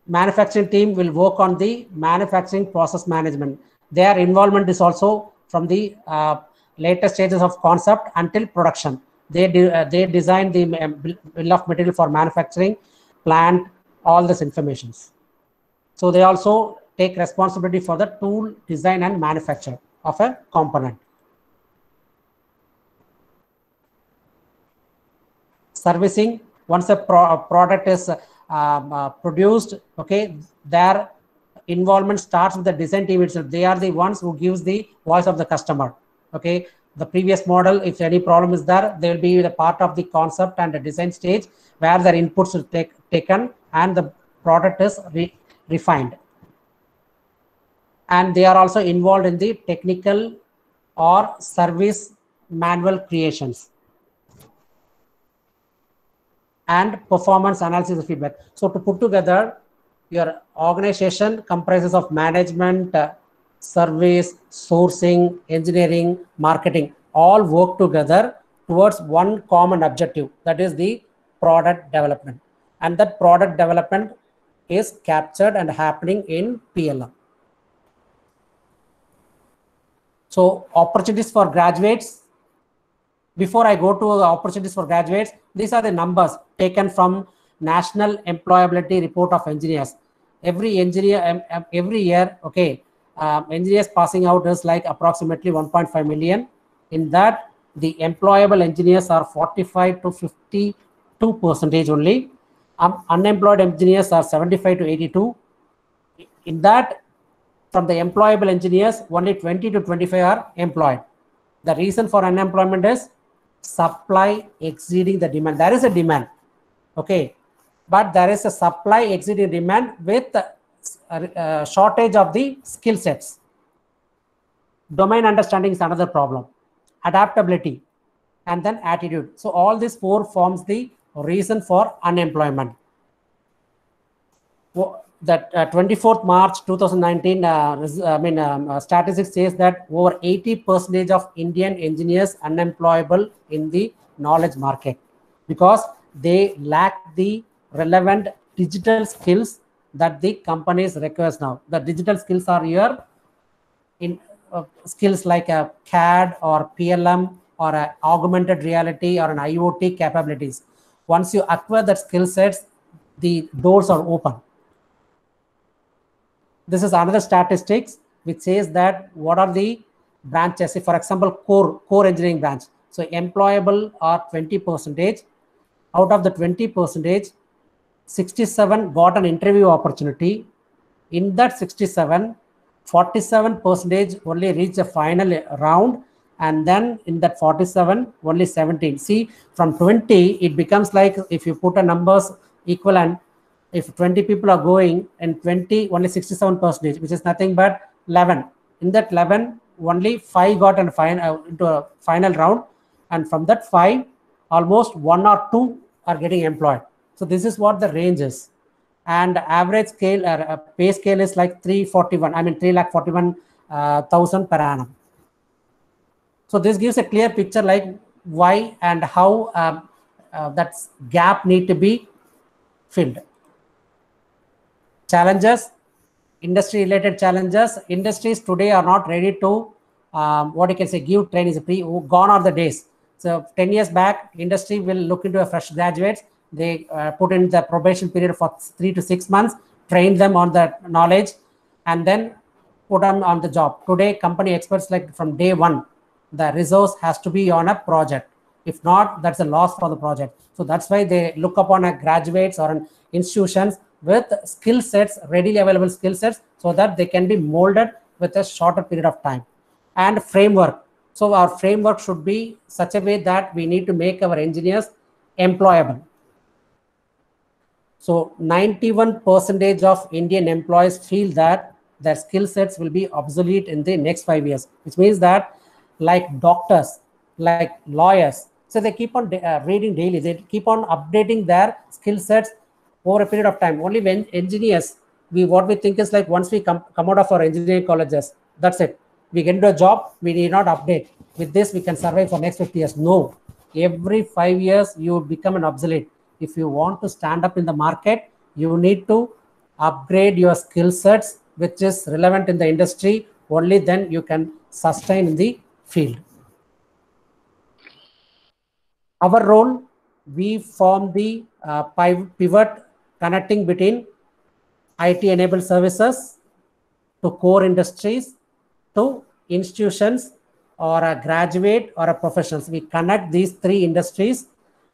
Manufacturing team will work on the manufacturing process management. Their involvement is also from the later stages of concept until production. They design the bill of material for manufacturing, plant, all this information. So they also take responsibility for the tool design and manufacture of a component. Servicing, once a product is produced, okay, their involvement starts with the design team itself. They are the ones who gives the voice of the customer, okay. The previous model, if any problem is there, they will be the part of the concept and the design stage where their inputs will taken and the product is refined. And they are also involved in the technical or service manual creations and performance analysis and feedback. So to put together, your organization comprises of management, service, sourcing, engineering, marketing, all work together towards one common objective, that is the product development. And that product development is captured and happening in PLM. So opportunities for graduates. Before I go to the opportunities for graduates, these are the numbers taken from National Employability Report of Engineers. Every engineer, every year, okay, engineers passing out is like approximately 1.5 million. In that, the employable engineers are 45 to 52% only. Unemployed engineers are 75 to 82. In that, from the employable engineers, only 20 to 25 are employed. The reason for unemployment is supply exceeding the demand. There is a demand, okay, but there is a supply exceeding demand with a shortage of the skill sets. Domain understanding is another problem. Adaptability, and then attitude. So all these four forms the reason for unemployment. That 24th March 2019 statistics says that over 80% of Indian engineers unemployable in the knowledge market because they lack the relevant digital skills that the companies requires now. The digital skills are here in skills like a CAD or PLM or a augmented reality or an IoT capabilities. Once you acquire that skill sets, the doors are open. This is another statistics which says that what are the branches. Say for example, core engineering branch. So employable are 20%. Out of the 20%, 67 got an interview opportunity. In that 67, 47% only reach the final round, and then in that 47, only 17. See, from 20, it becomes like if you put a numbers equivalent. If 20 people are going and 20, only 67%, which is nothing but 11. In that 11, only 5 got into a final round. And from that 5, almost 1 or 2 are getting employed. So this is what the range is. And average scale, pay scale is like 3,41,000 per annum. So this gives a clear picture like why and how that gap need to be filled. Challenges, industry related challenges. Industries today are not ready to what you can say give training. Gone are the days. So 10 years back, industry will look into a fresh graduates. They put in the probation period for 3 to 6 months, train them on the knowledge, and then put them on the job. Today, company experts like from day one, the resource has to be on a project. If not, that's a loss for the project. So that's why they look upon a graduates or an institutions with skill sets, readily available skill sets, so that they can be molded with a shorter period of time. And framework. So our framework should be such a way that we need to make our engineers employable. So 91% of Indian employees feel that their skill sets will be obsolete in the next 5 years, which means that like doctors, like lawyers, so they keep on reading daily, they keep on updating their skill sets over a period of time. Only when engineers, what we think is like once we come out of our engineering colleges, that's it. We get into a job, we need not update. With this, we can survive for next 50 years. No, every 5 years, you become an obsolete. If you want to stand up in the market, you need to upgrade your skill sets, which is relevant in the industry. Only then you can sustain in the field. Our role, we form the pivot connecting between IT-enabled services to core industries to institutions or a graduate or a professionals. We connect these 3 industries.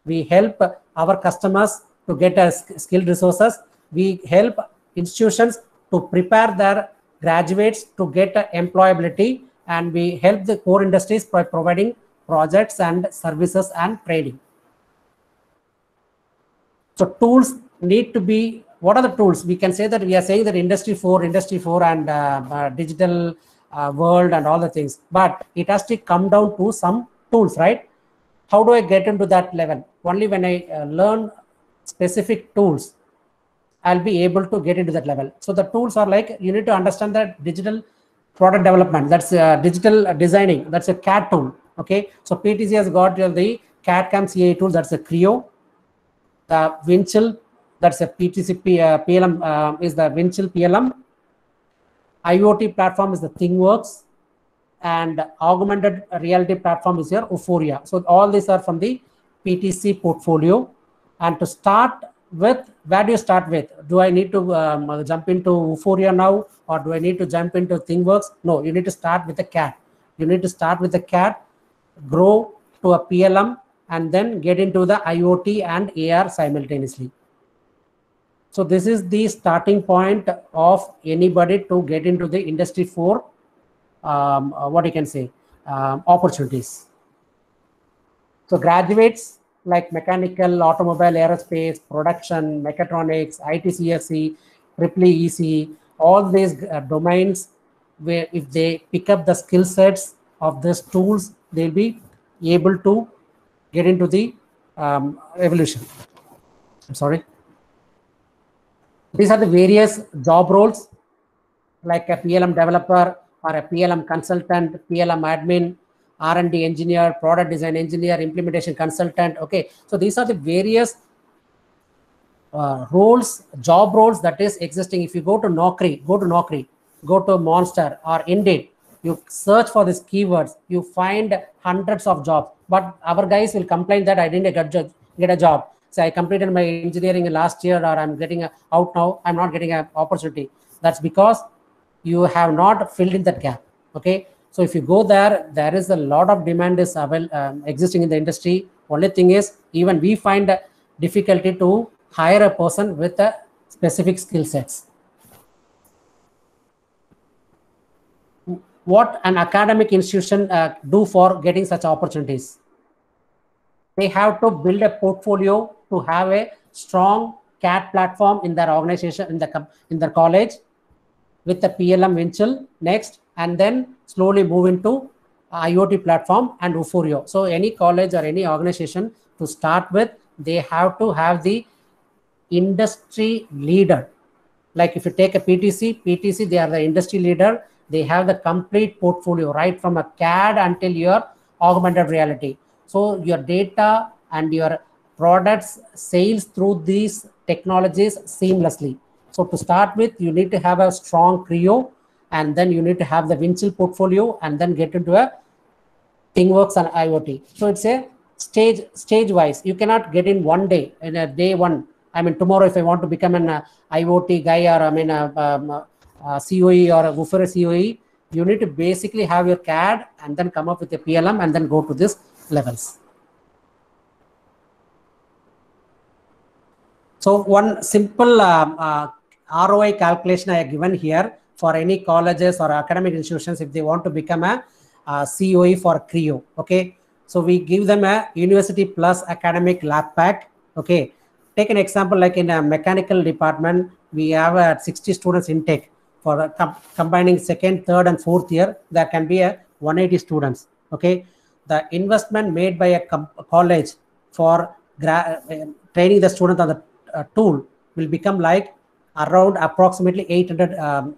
We help our customers to get skilled resources. We help institutions to prepare their graduates to get employability, and we help the core industries by providing projects and services and training. So tools need to be, what are the tools? We can say that we are saying that Industry 4 and digital world and all the things, but it has to come down to some tools, right? How do I get into that level? Only when I learn specific tools, I'll be able to get into that level. So the tools are like, you need to understand that digital product development, that's digital designing, that's a CAD tool. Okay, so PTC has got the CAD/CAM CAE tool, that's a Creo. The Windchill, that's a PTC PLM, is the Windchill PLM. IoT platform is the ThingWorx, and augmented reality platform is your Vuforia. So all these are from the PTC portfolio. And to start with, where do you start with? Do I need to jump into Vuforia now, or do I need to jump into ThingWorx? No, you need to start with the CAD. You need to start with the CAD, grow to a PLM, and then get into the IoT and AR simultaneously. So this is the starting point of anybody to get into the Industry 4, what you can say, opportunities. So graduates like mechanical, automobile, aerospace, production, mechatronics, ITCSE, EEE, all these domains, where if they pick up the skill sets of these tools, they'll be able to get into the evolution. I'm sorry. These are the various job roles, like a PLM developer or a PLM consultant, PLM admin, R&D engineer, product design engineer, implementation consultant. Okay, so these are the various roles, job roles that is existing. If you go to Naukri, go to Monster or Indeed, you search for these keywords, you find hundreds of jobs. But our guys will complain that I didn't get a job. So I completed my engineering last year, or I'm getting out now, I'm not getting an opportunity. That's because you have not filled in that gap. Okay, so if you go there, there is a lot of demand is existing in the industry. Only thing is, even we find difficulty to hire a person with a specific skill sets. What an academic institution do for getting such opportunities? They have to build a portfolio to have a strong CAD platform in their organization, in their college, with the PLM Windchill next, and then slowly move into IoT platform and Vuforia. So any college or any organization, to start with, they have to have the industry leader. Like if you take a PTC, they are the industry leader. They have the complete portfolio, right from a CAD until your augmented reality. So your data and your products sales through these technologies seamlessly. So to start with, you need to have a strong Creo, and then you need to have the Windchill portfolio, and then get into a ThingWorx and IoT. So it's a stage wise. You cannot get in one day, in a day one. I mean, tomorrow, if I want to become an IoT guy, or I mean, a COE or a Vuforia COE, you need to basically have your CAD and then come up with a PLM and then go to these levels. So one simple ROI calculation I have given here for any colleges or academic institutions if they want to become a COE for Creo. Okay, so we give them a university plus academic lab pack. Okay, take an example like in a mechanical department, we have 60 students intake. For combining second, third, and fourth year, there can be a 180 students. Okay, the investment made by a college for training the student on the tool will become like around approximately 800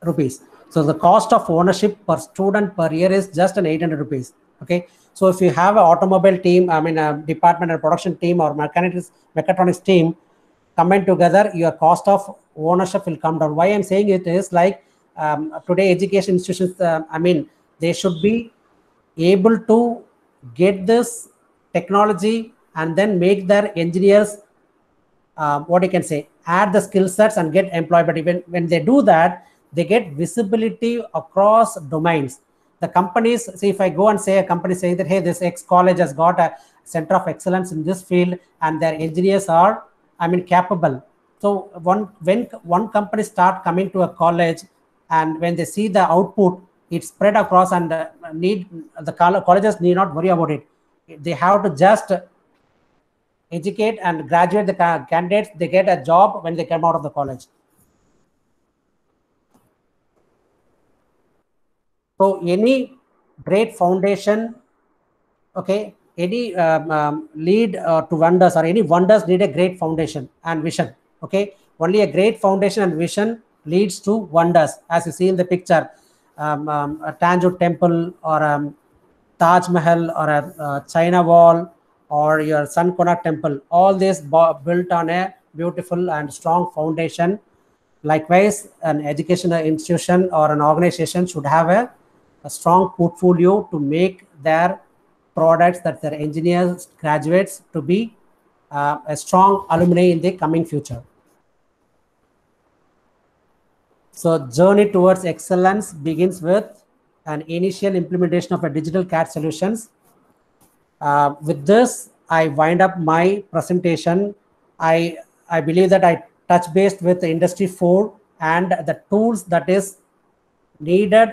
rupees. So the cost of ownership per student per year is just an 800 rupees. Okay, so if you have an automobile team, I mean a department and production team or mechatronics team combined together, your cost of ownership will come down. Why I'm saying it is like today education institutions, I mean, they should be able to get this technology and then make their engineers, what you can say, add the skill sets and get employed. But even when they do that, they get visibility across domains. The companies, see, if I go and say a company saying that, hey, this X college has got a center of excellence in this field and their engineers are, I mean, capable. So when one company start coming to a college and when they see the output it's spread across, and the colleges need not worry about it. They have to just educate and graduate the candidates. They get a job when they come out of the college. So any great foundation, okay, any lead to wonders, or any wonders need a great foundation and vision. Okay, only a great foundation and vision leads to wonders. As you see in the picture, a Tanjore temple, or Taj Mahal, or a China Wall, or your Sun Konark temple, all this built on a beautiful and strong foundation. Likewise, an educational institution or an organization should have a strong portfolio to make their products, that their engineers, graduates, to be a strong alumni in the coming future. So journey towards excellence begins with an initial implementation of a digital CAD solutions. With this, I wind up my presentation. I believe that I touch based with the Industry 4 and the tools that is needed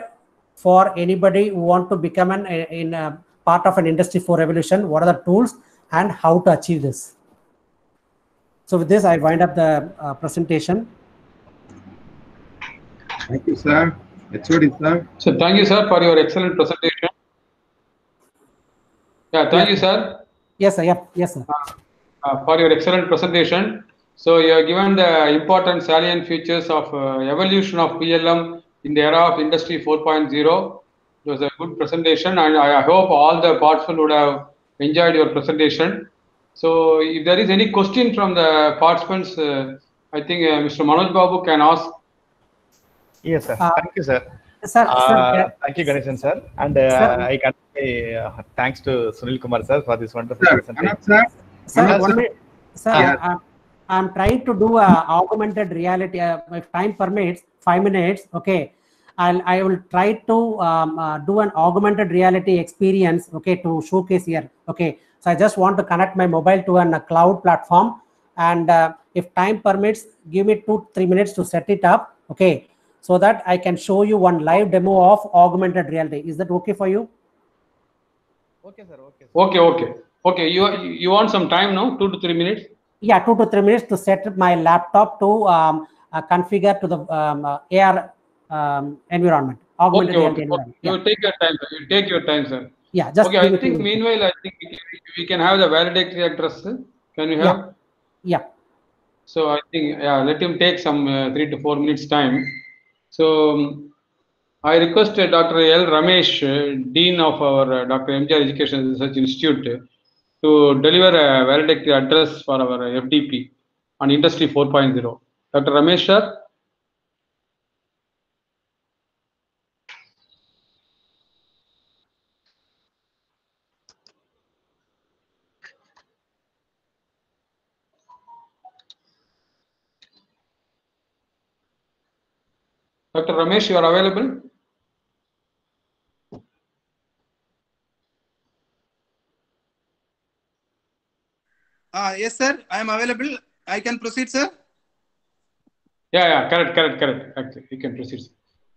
for anybody who want to become a part of an Industry 4 revolution. What are the tools and how to achieve this? So with this, I wind up the presentation. Thank you, sir. HOD, sir. So thank you, sir, for your excellent presentation. Yeah, thank you, sir. Yes, sir. Yep. Yes, sir. For your excellent presentation. So you have given the important salient features of evolution of PLM in the era of Industry 4.0. It was a good presentation, and I hope all the participants would have enjoyed your presentation. So if there is any question from the participants, I think Mr. Manoj Babu can ask. Yes, sir. Thank you, sir. Sir, thank you, Ganeshan, sir. And I can say thanks to Sunil Kumar, sir, for this wonderful presentation. Sir, I'm trying to do a augmented reality. If time permits, 5 minutes, okay. I will try to do an augmented reality experience, okay, to showcase here, okay. So I just want to connect my mobile to a cloud platform, and if time permits, give me 2-3 minutes to set it up, okay, so that I can show you one live demo of augmented reality. Is that okay for you? Okay, sir. Okay, sir. Okay. You want some time now? 2 to 3 minutes? Yeah, 2 to 3 minutes to set my laptop to configure to the AR environment. Augmented reality environment. Yeah. You take your time, sir. You take your time, sir. Yeah, just okay. I think meanwhile, I think we can have the valedictory address. Can we have? Yeah. So I think let him take some 3 to 4 minutes time. So I requested Dr. L. Ramesh, Dean of our Dr. MGR Education Research Institute, to deliver a valedictory address for our FDP on Industry 4.0. Dr. Ramesh, sir. Dr. Ramesh, you are available? Yes, sir. I am available. I can proceed, sir. Yeah, correct. Actually, you can proceed.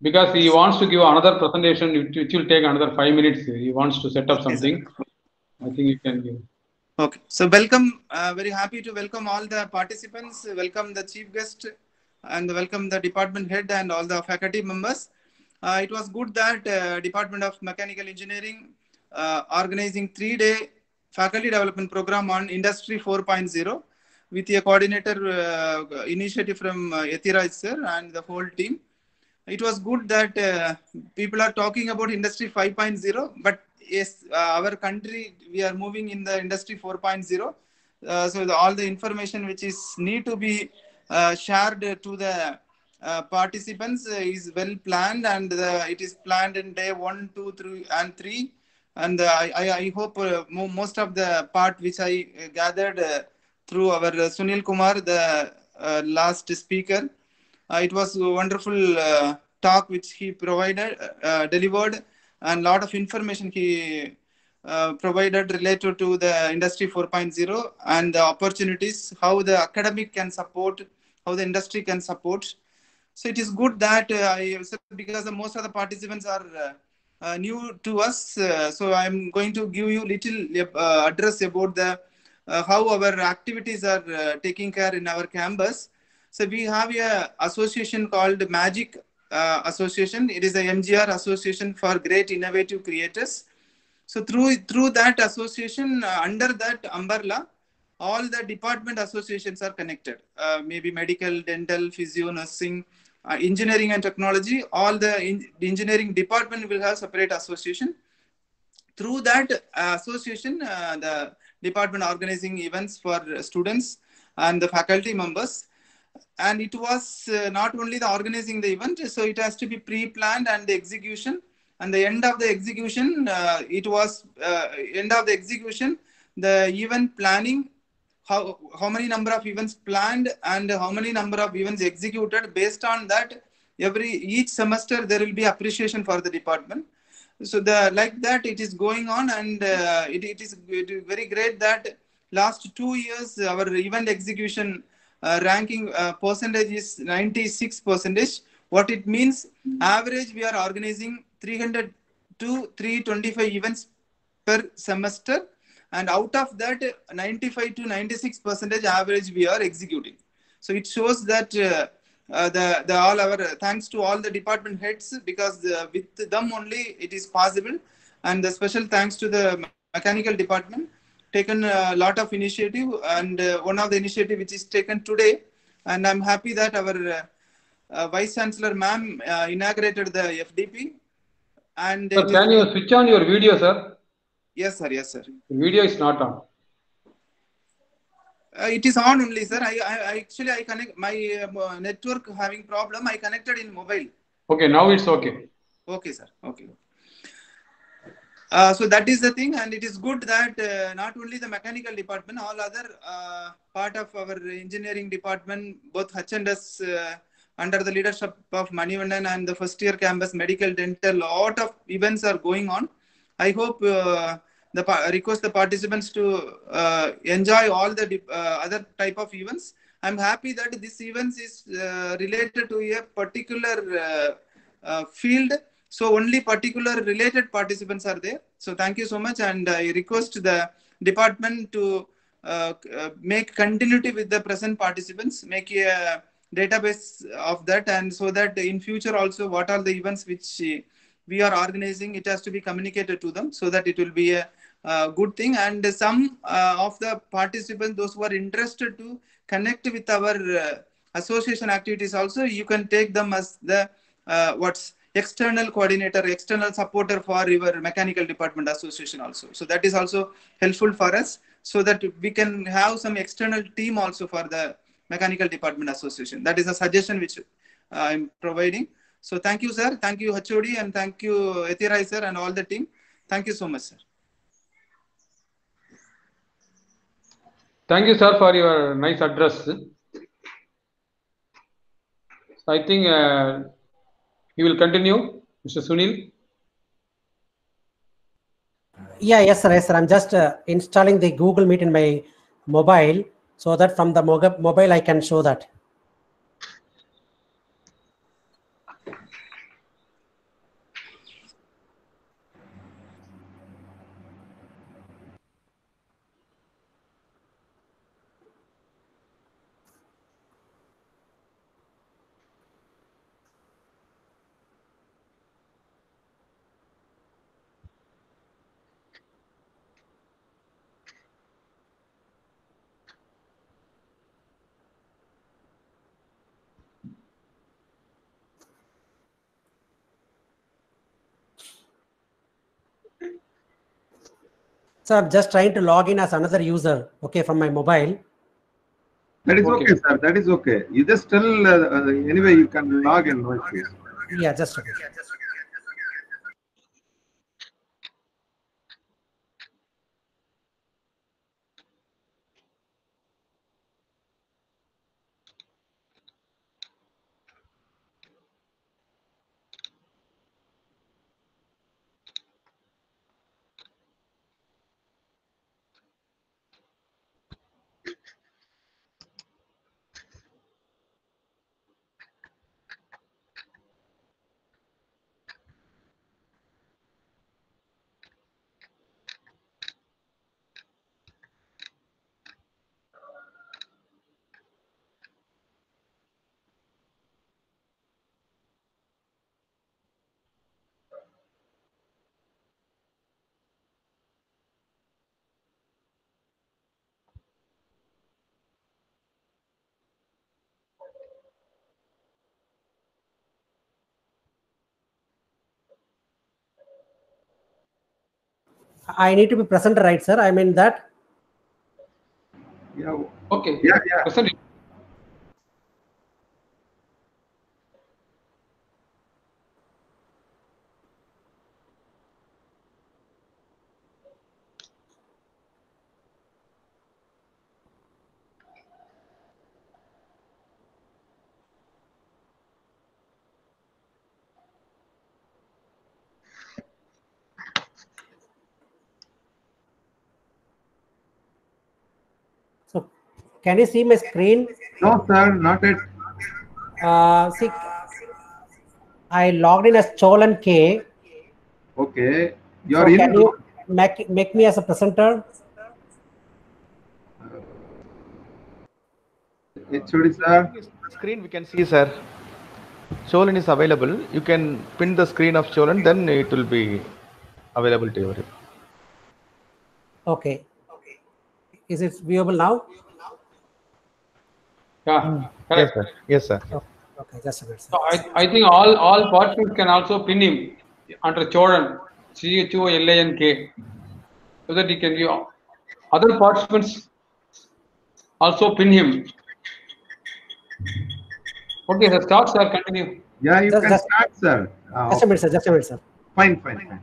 Because he wants to give another presentation, which will take another 5 minutes. He wants to set up something. Sir. I think you can give. Okay. So welcome. Very happy to welcome all the participants. Welcome the chief guest and welcome the department head and all the faculty members. It was good that Department of Mechanical Engineering organizing 3-day faculty development program on Industry 4.0 with a coordinator initiative from Yathiraj sir and the whole team. It was good that people are talking about Industry 5.0, but yes, our country, we are moving in the Industry 4.0. So all the information which is need to be shared to the participants is well planned, and it is planned in day 1, 2, 3, and 3. And I hope most of the part which I gathered through our Sunil Kumar, the last speaker, it was a wonderful talk which he provided, delivered, and a lot of information he provided related to the Industry 4.0 and the opportunities, how the academic can support, how the industry can support. So it is good that because most of the participants are new to us, so I'm going to give you little address about the how our activities are taking care in our campus. So we have a association called Magic Association. It is a MGR Association for Great Innovative Creators. So through that association, under that umbrella, all the department associations are connected. Maybe medical, dental, physio, nursing, engineering and technology. All the engineering department will have separate association. Through that association, the department organizing events for students and the faculty members. And it was not only the organizing the event, so it has to be pre-planned and the execution. And the end of the execution, the event planning, how many number of events planned and how many number of events executed. Based on that, each semester there will be appreciation for the department. So like that it is going on, and it is very great that last 2 years our event execution ranking percentage is 96%. What it means, average we are organizing 300 to 325 events per semester, and out of that 95 to 96% average we are executing. So it shows that the all our thanks to all the department heads, because with them only it is possible. And the special thanks to the mechanical department, taken a lot of initiative, and one of the initiative which is taken today, and I'm happy that our Vice Chancellor ma'am inaugurated the FDP. And sir, can you switch on your video, sir? Yes, sir. Yes, sir. The video is not on. It is on only, sir. I actually I connect my network having problem. I connected in mobile. Okay, now it's okay. Okay, sir. Okay. So that is the thing, and it is good that not only the mechanical department, all other part of our engineering department, both H&S under the leadership of Manivandan and the first year campus, medical, dental, lot of events are going on. I hope request the participants to enjoy all the other type of events. I'm happy that this event is related to a particular field. So only particular related participants are there. So thank you so much. And I request the department to make continuity with the present participants, make a database of that. And so that in future also, what are the events which we are organizing, it has to be communicated to them, so that it will be a good thing. And some of the participants, those who are interested to connect with our association activities also, you can take them as the external coordinator, external supporter for your mechanical department association also. So that is also helpful for us, so that we can have some external team also for the mechanical department association. That is a suggestion which I'm providing. So thank you, sir. Thank you, HOD, and thank you, Ethirai, sir, and all the team. Thank you so much, sir. Thank you, sir, for your nice address. I think you will continue, Mr. Sunil. Yeah, yes, sir. Yes, sir. I'm just installing the Google Meet in my mobile, so that from the mobile I can show that. So I'm just trying to log in as another user, okay, from my mobile. That is okay, sir. That is okay. You just tell anyway you can log in. No issues. Yeah, just okay. I need to be present, right, sir? I mean that. Yeah. Okay. Yeah, yeah. Present. So can you see my screen? No, sir, not yet. See, I logged in as Cholan K. Okay. You're So in. can you make me as a presenter? HOD, sir. Screen we can see, sir. Cholan is available. You can pin the screen of Cholan, then it will be available to everyone. Okay. Is it viewable now? Yeah. Yes, Correct. sir. Yes, sir. Okay, just a minute. So I think all participants can also pin him under Cholan, CHOLANK, so that he can view. Other participants also pin him. Okay, the start, sir. Continue. Yeah, you can Just start, sir. a minute, sir. Just a minute, sir. Fine, fine, fine.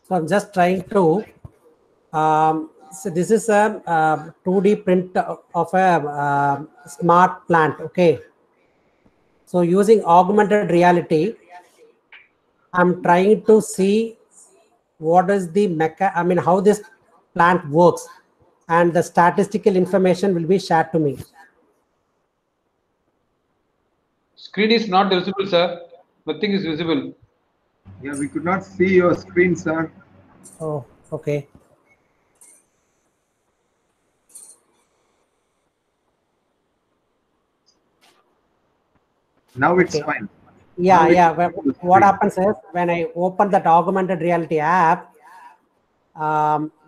So I'm just trying to. So this is a 2D print of a smart plant. Okay. So using augmented reality, I'm trying to see what is the how this plant works, and the statistical information will be shared to me. Screen is not visible, sir. Nothing is visible. Yeah, we could not see your screen, sir. Oh, okay. Now it's Okay. fine. Yeah, Now we yeah. can see the What screen. happens is when I open that augmented reality app,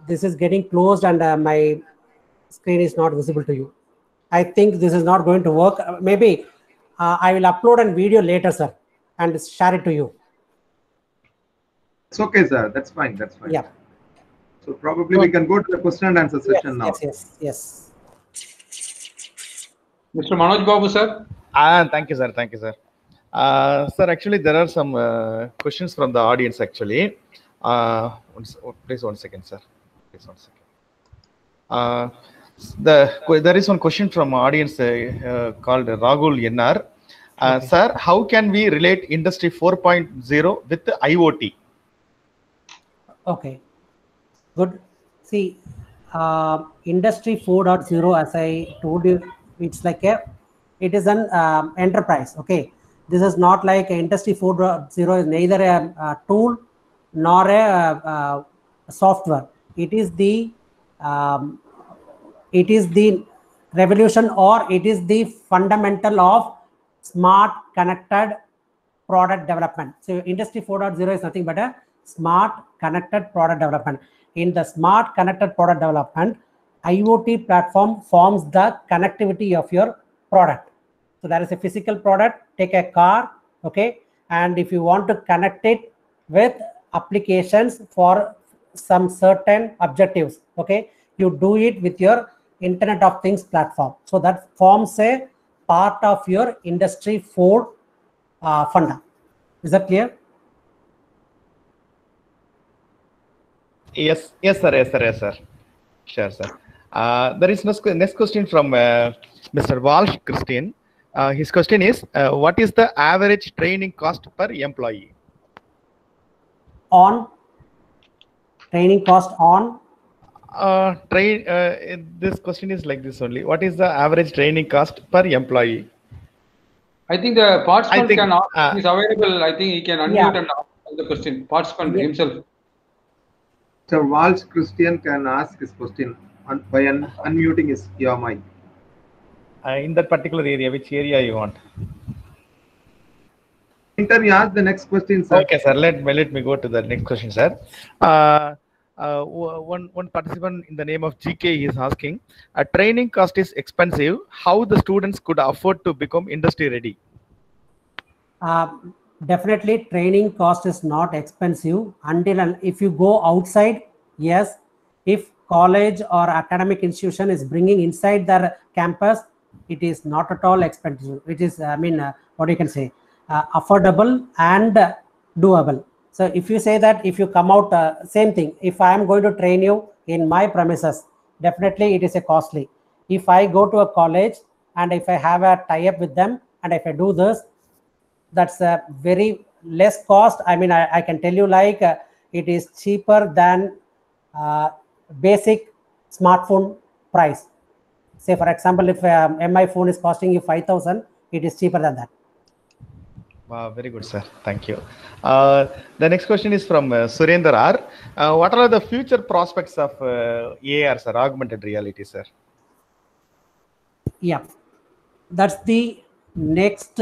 this is getting closed and my screen is not visible to you. I think this is not going to work. Maybe I will upload a video later, sir, and share it to you. It's okay, sir. That's fine. That's fine. Yeah. So probably we can go to the question and answer session now. Yes. Mr. Manoj Babu, sir. Thank you, sir. Thank you, sir. Sir, actually, there are some questions from the audience, actually. Please, 1 second, sir. Please, 1 second. There is one question from audience called Rahul NR. Okay. Sir, how can we relate Industry 4.0 with IoT? Okay. Good. See, Industry 4.0, as I told you, it is an enterprise. Okay. This is not like Industry 4.0 is neither a tool nor a software. It is the revolution, or it is the fundamental of smart connected product development. So Industry 4.0 is nothing but a smart connected product development. In the smart connected product development, IoT platform forms the connectivity of your product. So there is a physical product, take a car, okay, and if you want to connect it with applications for some certain objectives, okay, you do it with your Internet of Things platform. So that forms a part of your Industry 4 funda. Is that clear? Yes, yes, sir. Yes, sir. Yes, sir. Sure, sir. There is next question from Mr. Walsh Christian. His question is, what is the average training cost per employee? On training cost on? This question is like this only. What is the average training cost per employee? I think the participant think, can ask. He's available. I think he can unmute and ask the question. Participant himself. So Walsh Christian can ask his question by unmuting your mic. In that particular area, which area you want? You ask the next question, sir. Okay, sir. Let me go to the next question, sir. One participant in the name of GK is asking, a training cost is expensive. How the students could afford to become industry ready? Definitely training cost is not expensive until if you go outside. Yes, if college or academic institution is bringing inside their campus, it is not at all expensive. It is, what you can say, affordable and doable. So if you say that if you come out, same thing, if I am going to train you in my premises, definitely it is a costly. If I go to a college and if I have a tie-up with them and if I do this, that's a very less cost. I can tell you like it is cheaper than basic smartphone price. Say for example, if MI phone is costing you 5,000, it is cheaper than that. Wow, very good, sir. Thank you. The next question is from Surendra R. What are the future prospects of AR, sir, augmented reality, sir? Yeah, that's the next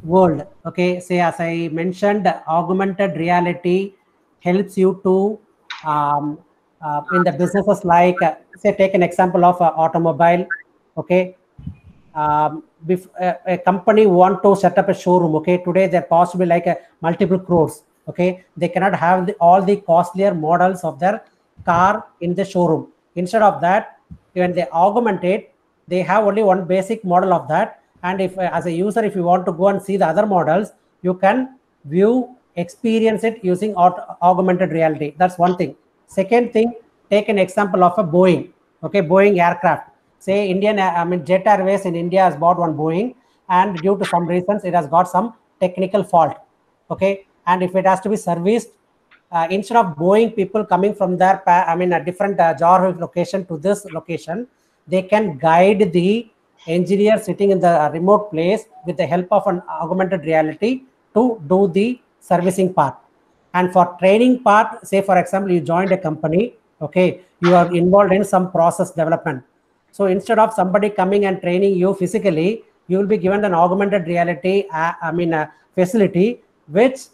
world. Okay, say as I mentioned, augmented reality helps you to in the businesses like say take an example of automobile. Okay, if a company want to set up a showroom, okay, today they're possibly like multiple crores. Okay, they cannot have all the costlier models of their car in the showroom. Instead of that, when they augment it, they have only one basic model of that. And if as a user, if you want to go and see the other models, you can view, experience it using augmented reality. That's one thing. Second thing, take an example of a Boeing. Okay, Boeing aircraft. Say Jet Airways in India has bought one Boeing, and due to some reasons, it has got some technical fault. Okay, and if it has to be serviced, instead of Boeing people coming from their, a different geographic location to this location, they can guide the engineer sitting in the remote place with the help of an augmented reality to do the servicing part. And for training part, say for example, you joined a company, okay, you are involved in some process development. So instead of somebody coming and training you physically, you will be given an augmented reality, facility, which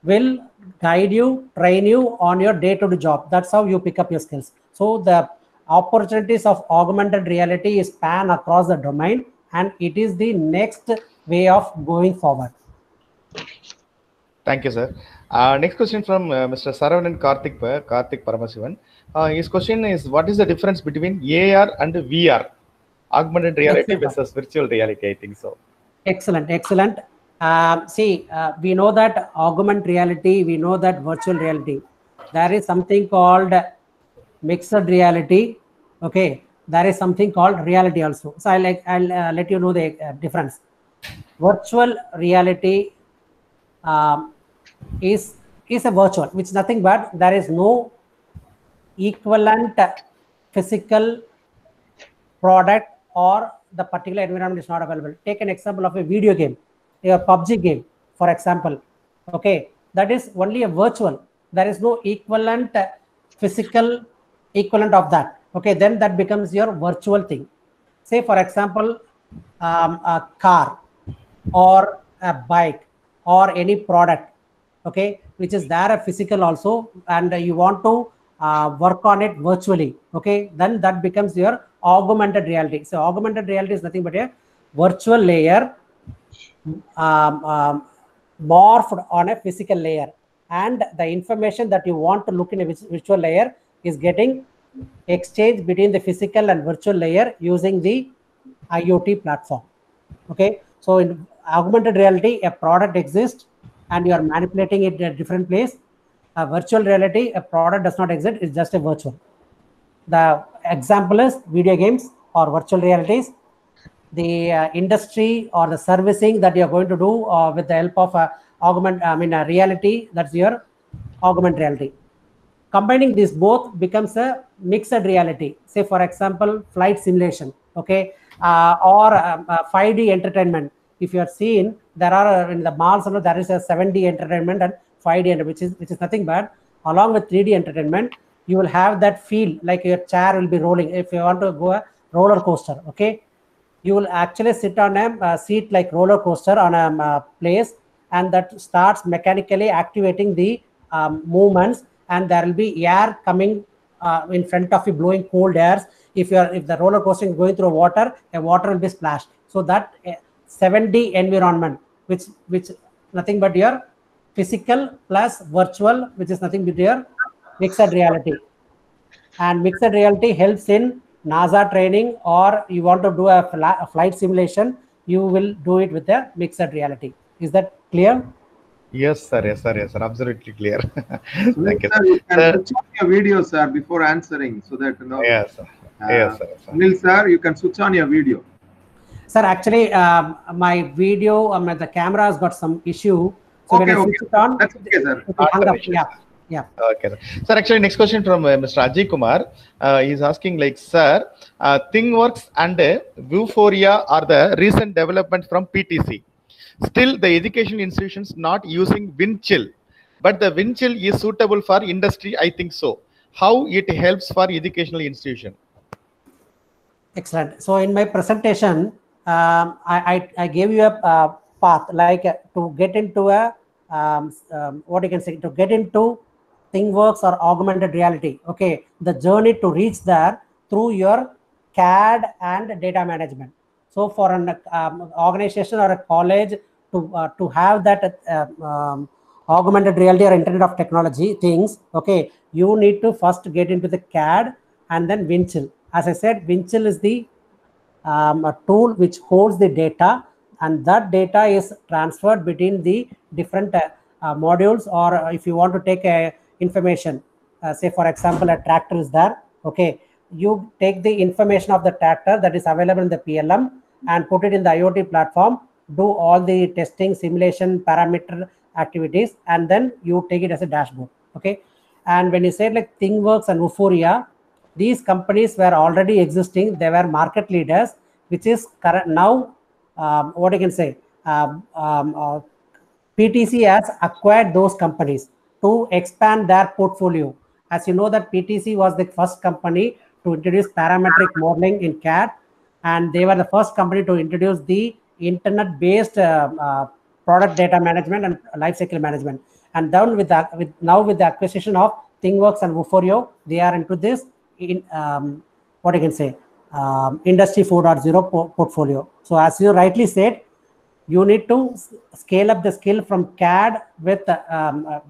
will guide you, train you on your day-to-day job. That's how you pick up your skills. So the opportunities of augmented reality is span across the domain, and it is the next way of going forward. Thank you, sir. Next question from Mr. Saravanan Karthik Paramasivan. His question is, what is the difference between AR and VR? Augmented reality versus virtual reality, I think so. Excellent, excellent. We know that augmented reality, we know that virtual reality. There is something called mixed reality. Okay, there is something called reality also. So I'll let you know the difference. Virtual reality is a virtual, which is nothing but there is no equivalent physical product or the particular environment is not available. Take an example of a video game, a PUBG game, for example. Okay, that is only a virtual. There is no equivalent physical equivalent of that. Okay, then that becomes your virtual thing. Say for example, a car or a bike or any product, okay, which is there a physical also, and you want to work on it virtually, okay, then that becomes your augmented reality. So augmented reality is nothing but a virtual layer morphed on a physical layer, and the information that you want to look in a virtual layer is getting exchanged between the physical and virtual layer using the IoT platform. Okay, so in augmented reality, a product exists and you are manipulating it at a different place. A virtual reality, a product does not exist, it's just a virtual. The example is video games or virtual realities. The industry or the servicing that you're going to do with the help of reality, that's your augmented reality. Combining these both becomes a mixed reality. Say, for example, flight simulation, okay, or 5D entertainment. If you are seen, there are in the malls, there is a 7D entertainment and 5D, which is nothing but along with 3D entertainment, you will have that feel like your chair will be rolling. If you want to go a roller coaster, okay, you will actually sit on a seat like roller coaster on a place, and that starts mechanically activating the movements, and there will be air coming in front of you, blowing cold airs. If the roller coaster is going through water, a water will be splashed. So that 7D environment, which nothing but your physical plus virtual, which is nothing but your mixed reality. And mixed reality helps in NASA training, or you want to do a flight simulation, you will do it with a mixed reality. Is that clear? Yes, sir. Yes, sir. Yes, sir. Absolutely clear. Thank you. Sir, you can switch on your video, sir, before answering, so that you know. Yes, sir. Yes, sir. Sunil, sir, you can switch on your video. Sir, actually, my video, the camera has got some issue. So Okay, when I switch it on, that's okay, sir. it will hang up. Yeah. Okay, sir. Sir, actually, next question from Mr. Ajay Kumar. He's asking, like, sir, ThingWorx and Vuforia are the recent developments from PTC. Still, the education institutions not using Windchill, but the Windchill is suitable for industry, I think so. How it helps for educational institution? Excellent. So in my presentation, I gave you a path, like to get into a what you can say, to get into ThingWorx or augmented reality. Okay, the journey to reach there through your CAD and data management. So for an organization or a college to have that augmented reality or Internet of Technology things, okay, you need to first get into the CAD and then Windchill. As I said, Windchill is the a tool which holds the data, and that data is transferred between the different modules. Or if you want to take information, say for example, a tractor is there, okay, you take the information of the tractor that is available in the PLM and put it in the IoT platform, do all the testing, simulation, parameter activities, and then you take it as a dashboard. Okay, and when you say like ThingWorx and Vuforia, these companies were already existing. They were market leaders, which is current now. What I can say, PTC has acquired those companies to expand their portfolio. As you know, that PTC was the first company to introduce parametric modeling in CAD, and they were the first company to introduce the internet-based product data management and lifecycle management. And down with that, now with the acquisition of ThingWorx and Vuforia, they are into this in what I can say, Industry 4.0 portfolio. So as you rightly said, you need to scale up the skill from CAD with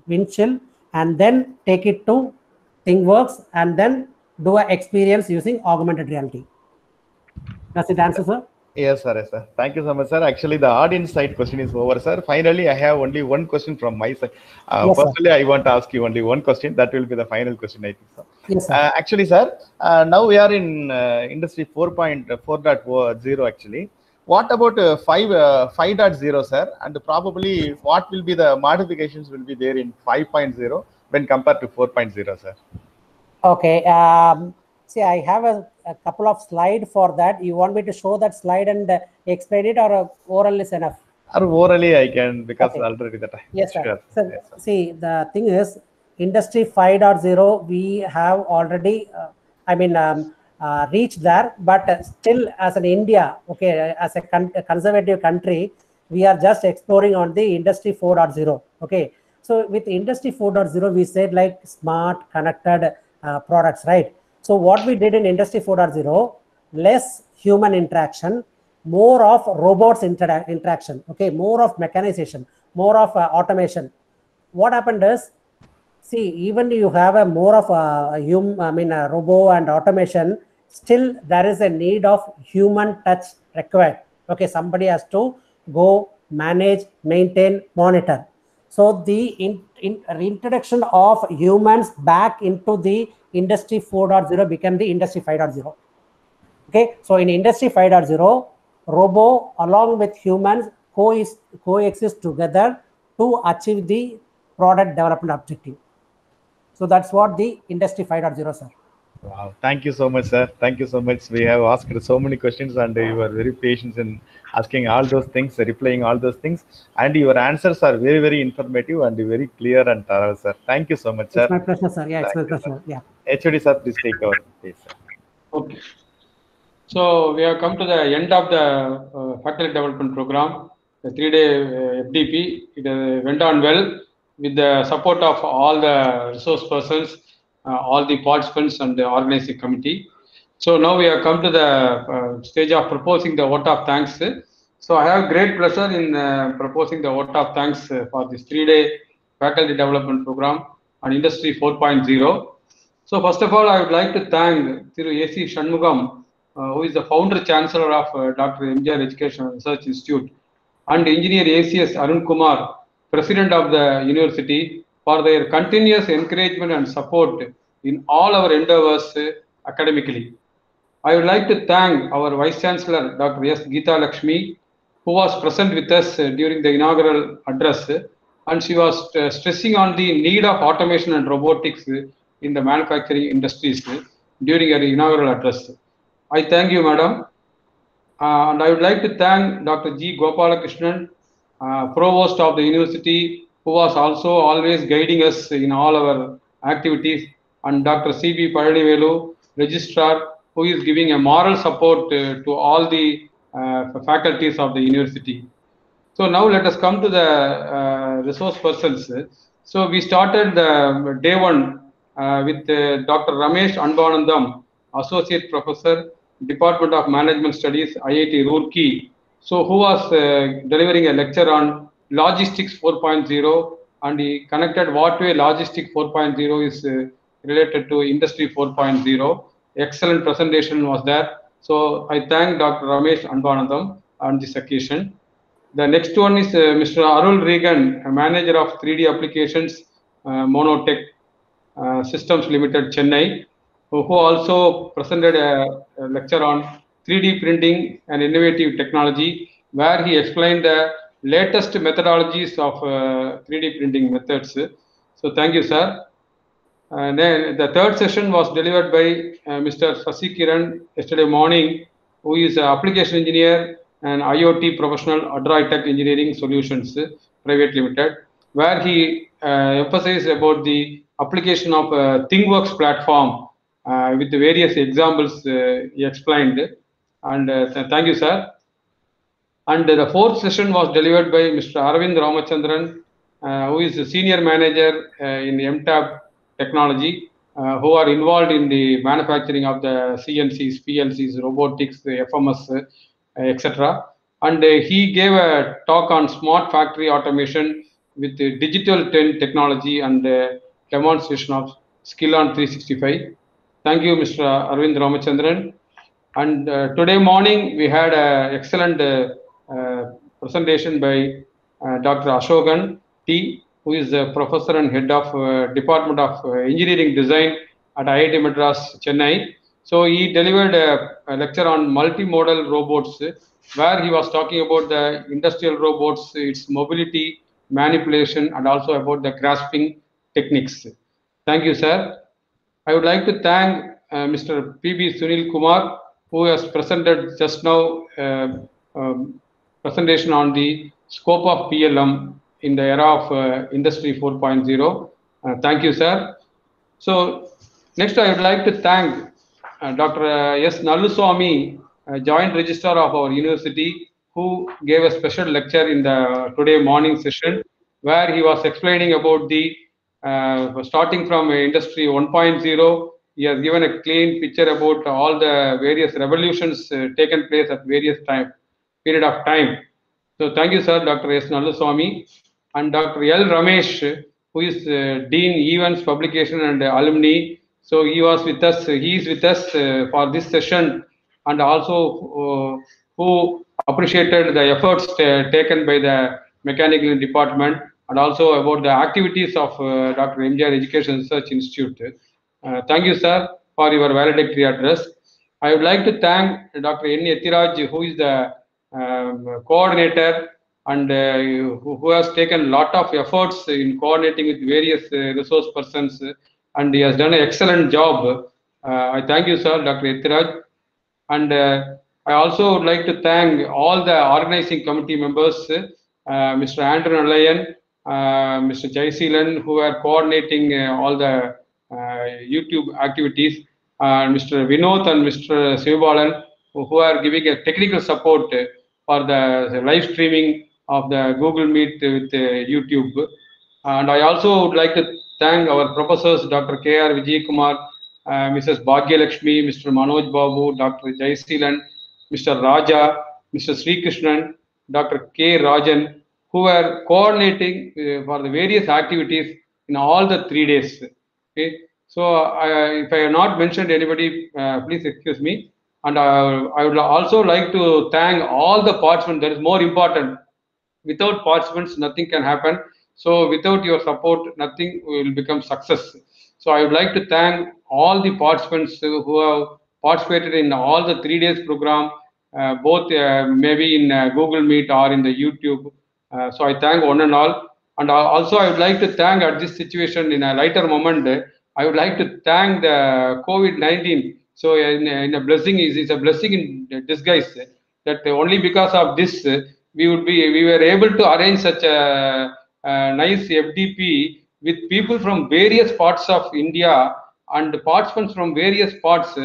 Windchill, and then take it to ThingWorx, and then do an experience using augmented reality. Does it answer, sir? Yes, sir. Yes, sir. Thank you so much, sir. Actually, the audience side question is over, sir. Finally, I have only one question from my side. Yes, personally, I want to ask you only one question. That will be the final question, I think, sir. Yes, sir. Actually, sir, now we are in Industry 4.0 actually. What about 5.0, sir? And probably what will be the modifications will be there in 5.0 when compared to 4.0, sir? Okay. See, I have a couple of slides for that. You want me to show that slide and explain it, or oral is enough? Or orally I can, because Okay. already that. Yes, sir. Sure. So, Yes, sir. see, the thing is, Industry 5.0, we have already, reached there, but still as an India, okay, as a conservative country, we are just exploring on the Industry 4.0. Okay. So with Industry 4.0, we said like smart, connected products, right? So what we did in Industry 4.0, less human interaction, more of robots interaction, okay, more of mechanization, more of automation. What happened is, see, even you have a more of a robo and automation, still there is a need of human touch required. Okay, somebody has to go manage, maintain, monitor. So the reintroduction of humans back into the industry 4.0 became the industry 5.0. Okay, so in industry 5.0, robo along with humans coexist together to achieve the product development objective. So that's what the industry 5.0, sir. Wow, thank you so much, sir. Thank you so much. We have asked so many questions, and you were very patient in asking all those things, replying all those things, and your answers are very, very informative and very clear and thorough, sir. Thank you so much, sir. It's my pleasure, sir. Yeah, it's my pleasure. Yeah. HOD, sir, please take over, please, sir. Okay. So we have come to the end of the faculty development program, the 3-day FDP. It went on well with the support of all the resource persons, all the participants and the organizing committee. So now we have come to the stage of proposing the vote of thanks. So I have great pleasure in proposing the vote of thanks for this 3-day faculty development program on Industry 4.0. So first of all, I would like to thank Thiru A.C. Shanmugam, who is the founder chancellor of Dr. MGR Education Research Institute, and engineer ACS Arun Kumar, president of the university, for their continuous encouragement and support in all our endeavors academically. I would like to thank our Vice Chancellor, Dr. S. Geeta Lakshmi, who was present with us during the inaugural address, and she was stressing on the need of automation and robotics in the manufacturing industries during her inaugural address. I thank you, madam. And I would like to thank Dr. G. Gopalakrishnan, provost of the university, who was also always guiding us in all our activities, and Dr. C.B. Palanivelu, registrar, who is giving a moral support to all the faculties of the university. So now let us come to the resource persons. So we started the day one with Dr. Ramesh Anbanandam, Associate Professor, Department of Management Studies, IIT Roorkee. So who was delivering a lecture on Logistics 4.0, and he connected what way Logistics 4.0 is related to Industry 4.0. Excellent presentation was there. So I thank Dr. Ramesh Anbanandam on this occasion. The next one is Mr. Arul Regan, a manager of 3D applications, Monotech Systems Limited, Chennai, who also presented a lecture on 3D printing and innovative technology, where he explained the latest methodologies of 3D printing methods. So thank you, sir. And then the third session was delivered by Mr. Sasi Kiran yesterday morning, who is an application engineer and IoT professional, Adroitech Engineering Solutions Private Limited, where he emphasized about the application of ThingWorks platform with the various examples he explained. And thank you, sir. And the fourth session was delivered by Mr. Aravind Ramachandran, who is the senior manager in MTAB Technology, who are involved in the manufacturing of the CNCs, PLCs, robotics, FMS, etc. And he gave a talk on smart factory automation with the digital twin technology and demonstration of Skill on 365. Thank you, Mr. Aravind Ramachandran. And today morning, we had an excellent presentation by Dr. Ashokan T, who is a professor and head of Department of Engineering Design at IIT Madras, Chennai. So he delivered a lecture on multimodal robots, where he was talking about the industrial robots, its mobility, manipulation, and also about the grasping techniques. Thank you, sir. I would like to thank Mr. P.B. Sunil Kumar, who has presented just now presentation on the scope of PLM in the era of Industry 4.0. Thank you, sir. So next, I would like to thank Dr. S. Nalluswamy, Joint Registrar of our university, who gave a special lecture in the today morning session, where he was explaining about the starting from Industry 1.0. He has given a clean picture about all the various revolutions taken place at various period of time. So thank you, sir, Dr. S. Nalluswamy. And Dr. L. Ramesh, who is Dean Events, Publication and Alumni. So he was with us, he is with us for this session, and also who appreciated the efforts taken by the mechanical department and also about the activities of Dr. MGR Education Research Institute. Thank you, sir, for your valedictory address. I would like to thank Dr. N. Ethiraj, who is the coordinator and who has taken a lot of efforts in coordinating with various resource persons, and he has done an excellent job. I thank you, sir, Dr. Ethiraj. And I also would like to thank all the organizing committee members, Mr. Andrew Nalayan, Mr. Jaiseelan, who are coordinating all the YouTube activities, Mr. Vinod and Mr. Sivabalan, who are giving a technical support for the live streaming of the Google Meet with YouTube. And I also would like to thank our professors, Dr. K.R. Vijay Kumar, Mrs. Bhagya Lakshmi, Mr. Manoj Babu, Dr. Jaiseelan, Mr. Raja, Mr. Sri Krishnan, Dr. K. Rajan, who are coordinating for the various activities in all the 3 days. Okay, so if I have not mentioned anybody, please excuse me. And I would also like to thank all the participants. That is more important. Without participants, nothing can happen. So without your support, nothing will become success. So I would like to thank all the participants who have participated in all the 3 days program, both maybe in Google Meet or in the YouTube. So I thank one and all. And also I would like to thank at this situation in a lighter moment, I would like to thank the COVID-19. So in a blessing, is a blessing in disguise that only because of this, we were able to arrange such a nice FDP with people from various parts of India and participants from various parts.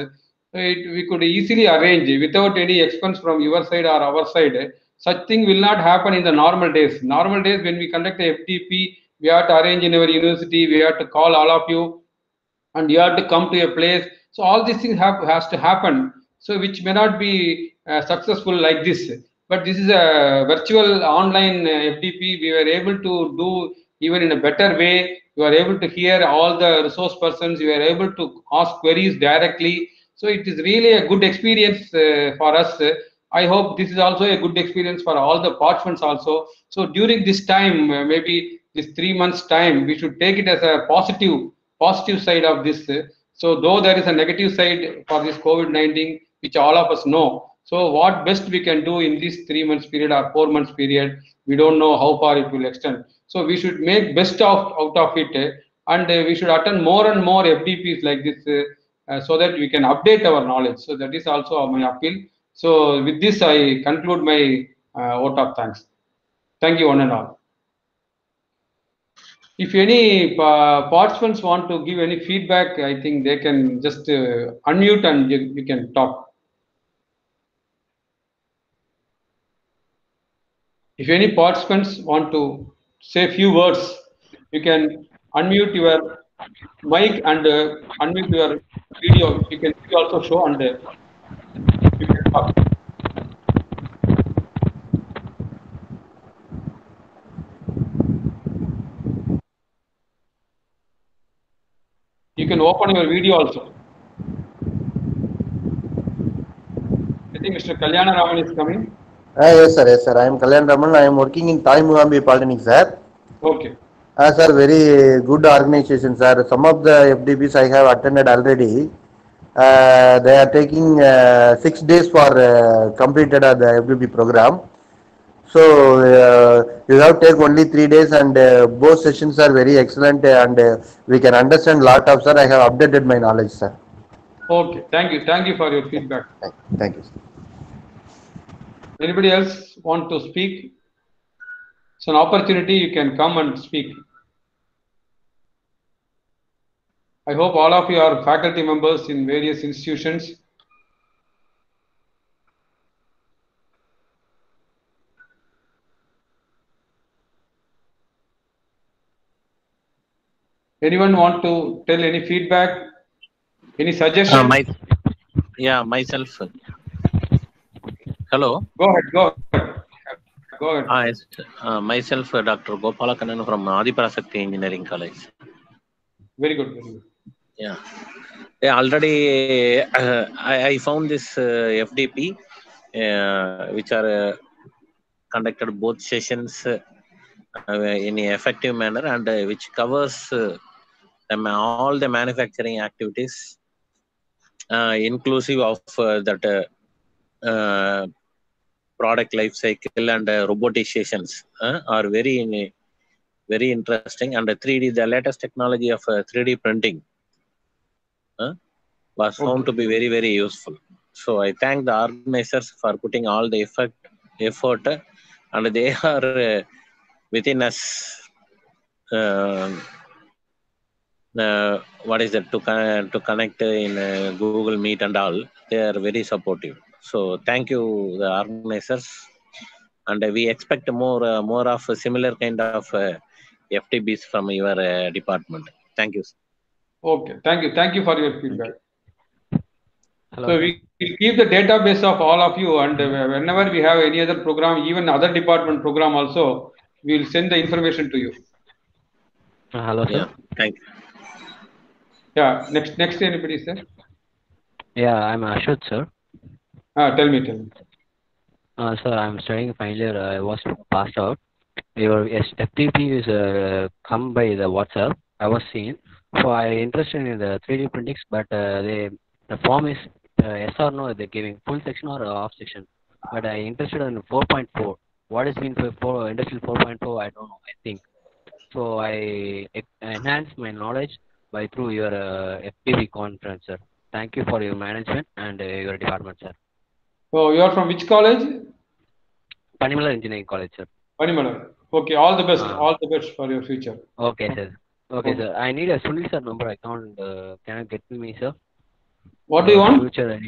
We could easily arrange without any expense from your side or our side. Such thing will not happen in the normal days. Normal days, when we conduct the FDP, we have to arrange in our university, we have to call all of you, and you have to come to a place. So all these things has to happen. So which may not be successful like this. But this is a virtual online FDP. We were able to do even in a better way. You are able to hear all the resource persons. You are able to ask queries directly. So it is really a good experience for us. I hope this is also a good experience for all the participants also. So during this time, maybe this 3 months time, we should take it as a positive side of this. So though there is a negative side for this COVID-19, which all of us know. So what best we can do in this 3 months period or 4 months period, we don't know how far it will extend. So we should make best out of it, and we should attend more and more FDPs like this so that we can update our knowledge. So that is also my appeal. So with this, I conclude my vote of thanks. Thank you one and all. If any participants want to give any feedback, I think they can just unmute and we can talk. If any participants want to say a few words, you can unmute your mic and unmute your video. You can also show and you can talk. You can open your video also. I think Mr. Kalyana Raman is coming. Yes, sir. I am Kalyan Raman. I am working in Thai Mugambi Polytechnic, sir. Okay. Sir, very good organization, sir. Some of the FDPs I have attended already. They are taking 6 days for completed the FDP program. So you have to take only 3 days, and both sessions are very excellent, and we can understand lot of, sir. I have updated my knowledge, sir. Okay, thank you for your feedback. Thank you, sir. Anybody else want to speak? It's an opportunity, you can come and speak. I hope all of you are faculty members in various institutions. Anyone want to tell any feedback, any suggestion? Myself. Hello. Go ahead. Myself, Dr. Gopalakanan from Adiparasakti Engineering College. Very good. Yeah. Already I found this FDP, which are conducted both sessions in an effective manner, and which covers all the manufacturing activities, inclusive of that product life cycle and robotizations are very interesting. And 3D, the latest technology of 3D printing was found to be very useful. So I thank the organizers for putting all the effort, and they are within us. What is that, to connect in Google Meet and all? They are very supportive. So thank you, the organizers, and we expect more of a similar kind of FTBs from your department. Thank you. Okay, thank you for your feedback. Hello. So we will keep the database of all of you, and whenever we have any other program, even other department program also, we will send the information to you. Hello, sir. Yeah, thank you. Yeah, next anybody, sir? Yeah, I'm Ashut, sir. Tell me. Sir, I'm studying final year. I was passed out. Your FTP is come by the WhatsApp. I was seeing. So I interested in the 3D printings, but the form is yes or no. They're giving full section or off section. But I interested in 4.4. What has been for industrial 4.4? I don't know. I think. So I enhanced my knowledge through your FTP conference, sir. Thank you for your management and your department, sir. So you are from which college? Panimala Engineering College, sir. Panimala. Okay, all the best. All the best for your future. Okay, sir. Okay, sir. I need a Sunil sir number. I can't. Can you get me, sir? What do you want? Future,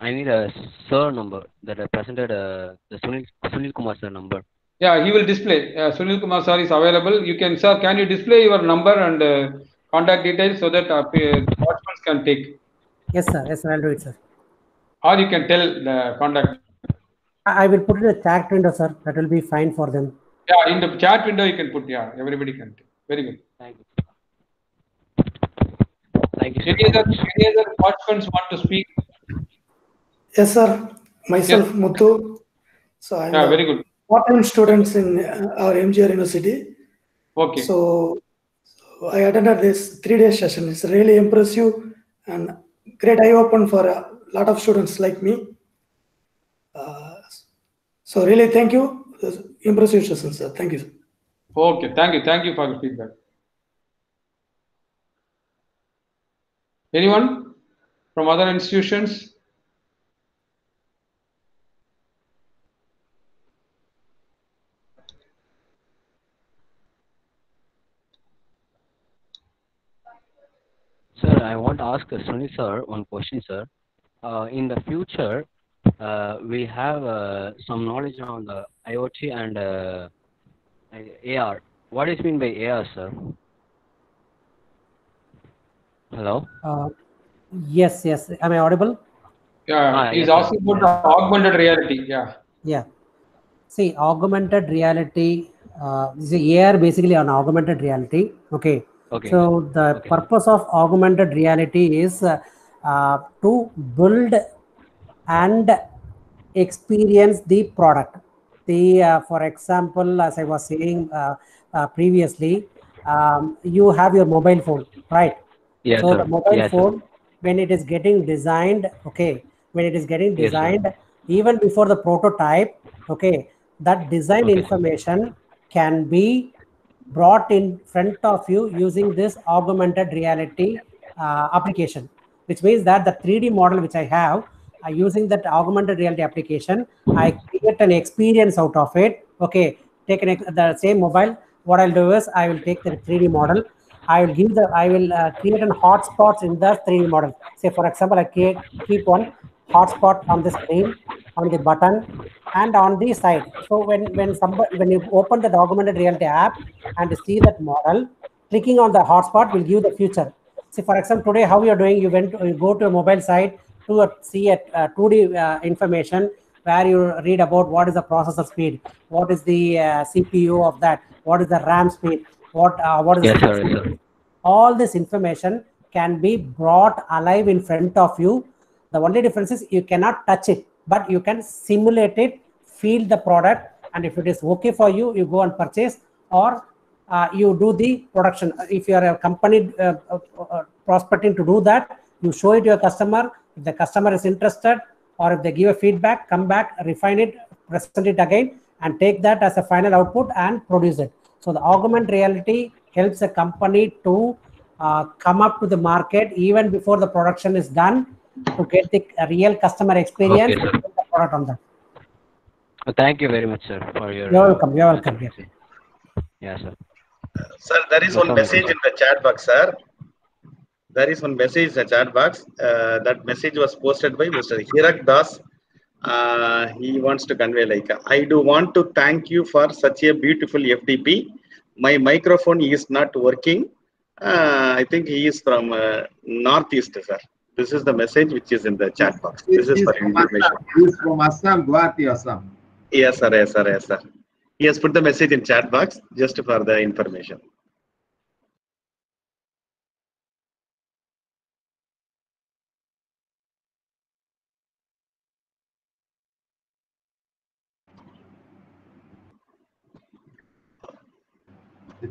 I need a sir number that I presented. The Sunil Kumar sir number. Yeah, he will display. Sunil Kumar sir is available. You can, sir. Can you display your number and contact details so that participants can take? Yes, sir. Yes, sir. I'll do it, sir. Or you can tell the contact. I will put it in the chat window, sir. That will be fine for them. Yeah, in the chat window you can put. Yeah, everybody can take. Very good. Thank you. Thank you. Any other participants want to speak? Yes, sir. Myself, yes. Muthu. So I'm very good. Part-time students in our MGR University. Okay. So I attended this 3-day session. It's really impressive and great eye-open for a lot of students like me. So really, thank you. Impressive session, sir. Thank you. Okay, thank you for the feedback. Anyone from other institutions? Sir, I want to ask Sunil sir one question, sir. In the future, we have some knowledge on the IoT and AR. What is mean by AR, sir? Hello? Yes. Am I audible? Yeah, he's asking about the augmented reality. Yeah. See, augmented reality, this is AR basically on augmented reality. Okay. So the purpose of augmented reality is to build and experience the product. For example, as I was saying previously, you have your mobile phone, right? Yes, so sir. the mobile Yes, phone, sir. when it is getting designed, even before the prototype, that design information can be brought in front of you using this augmented reality application, which means that the 3D model which I have, using that augmented reality application, I create an experience out of it. Take the same mobile. What I'll do is I will take the 3D model. I will create an hotspot in the 3D model. Say, for example, I keep one hotspot on the screen, on the button, and on the side. So when you open the augmented reality app and see that model, clicking on the hotspot will give the future. See, for example, today how you are doing, you go to a mobile site to see a 2D information where you read about what is the processor speed, what is the CPU of that, what is the RAM speed, what is Yes, the sir. Yes, sir. all this information can be brought alive in front of you. The only difference is you cannot touch it, but you can simulate it, feel the product, and if it is okay for you, you go and purchase, or you do the production. If you are a company prospecting to do that, you show it to your customer. If the customer is interested, or if they give a feedback, come back, refine it, present it again, and take that as a final output and produce it. So the augmented reality helps a company to come up to the market even before the production is done, to get the real customer experience. Okay, sir. And put the product on that. Thank you very much, sir, for your. You're welcome. You're welcome. Yeah. Yeah, sir. Sir, there is one message in the chat box, sir. There is one message in the chat box. That message was posted by Mr. Hirak Das. He wants to convey like, I do want to thank you for such a beautiful FDP. My microphone is not working. I think he is from Northeast, sir. This is the message which is in the chat box. This is for information. He is from Assam, Guwahati, Assam. Yes, sir. Yes, sir. Yes, sir. He has put the message in chat box just for the information.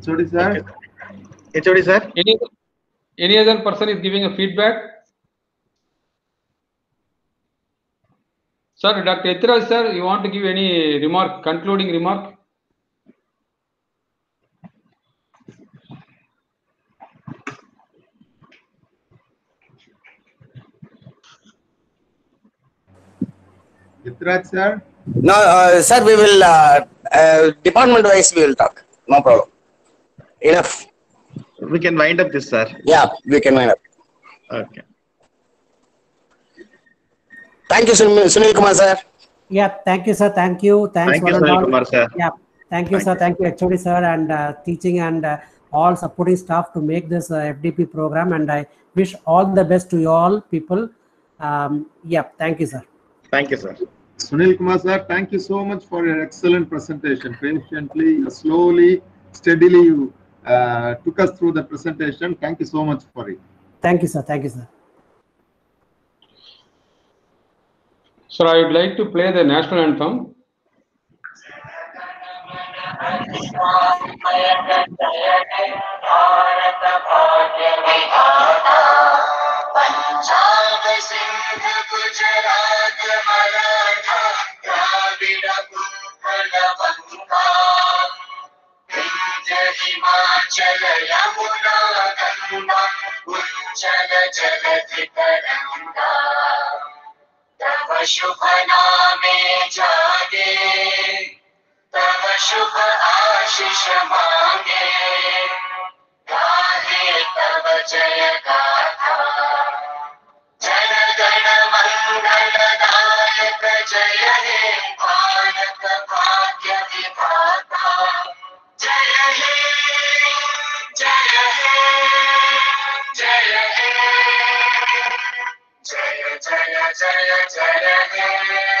HOD sir. HOD sir. Any other person is giving a feedback? Sir, Dr. Etraj sir, you want to give any remark, concluding remark? Etraj sir. No, sir, we will department wise we will talk. No problem. Enough. We can wind up this, sir. Yeah, we can wind up. Okay. Thank you, Sunil Kumar sir. Yeah, thank you, sir. Thank you. Thanks, Thank you, Sunil Kumar sir. Yeah, thank you, sir. Thank you, HOD sir, and teaching and all supporting staff to make this FDP program. And I wish all the best to you all people. Yeah, thank you, sir. Thank you, sir. Sunil Kumar sir, thank you so much for your excellent presentation. Patiently, slowly, steadily, you took us through the presentation. Thank you so much for it. Thank you, sir. Thank you, sir. Sir, I would like to play the national anthem. तव शुभ नामे जागे, तव शुभ आशीष मांगे, गाहे तव जय गाथा। जन गण मंगल दायक जय हे भारत भाग्य विधाता। जय हे, जय हे, जय हे, जय जय जय जय हे।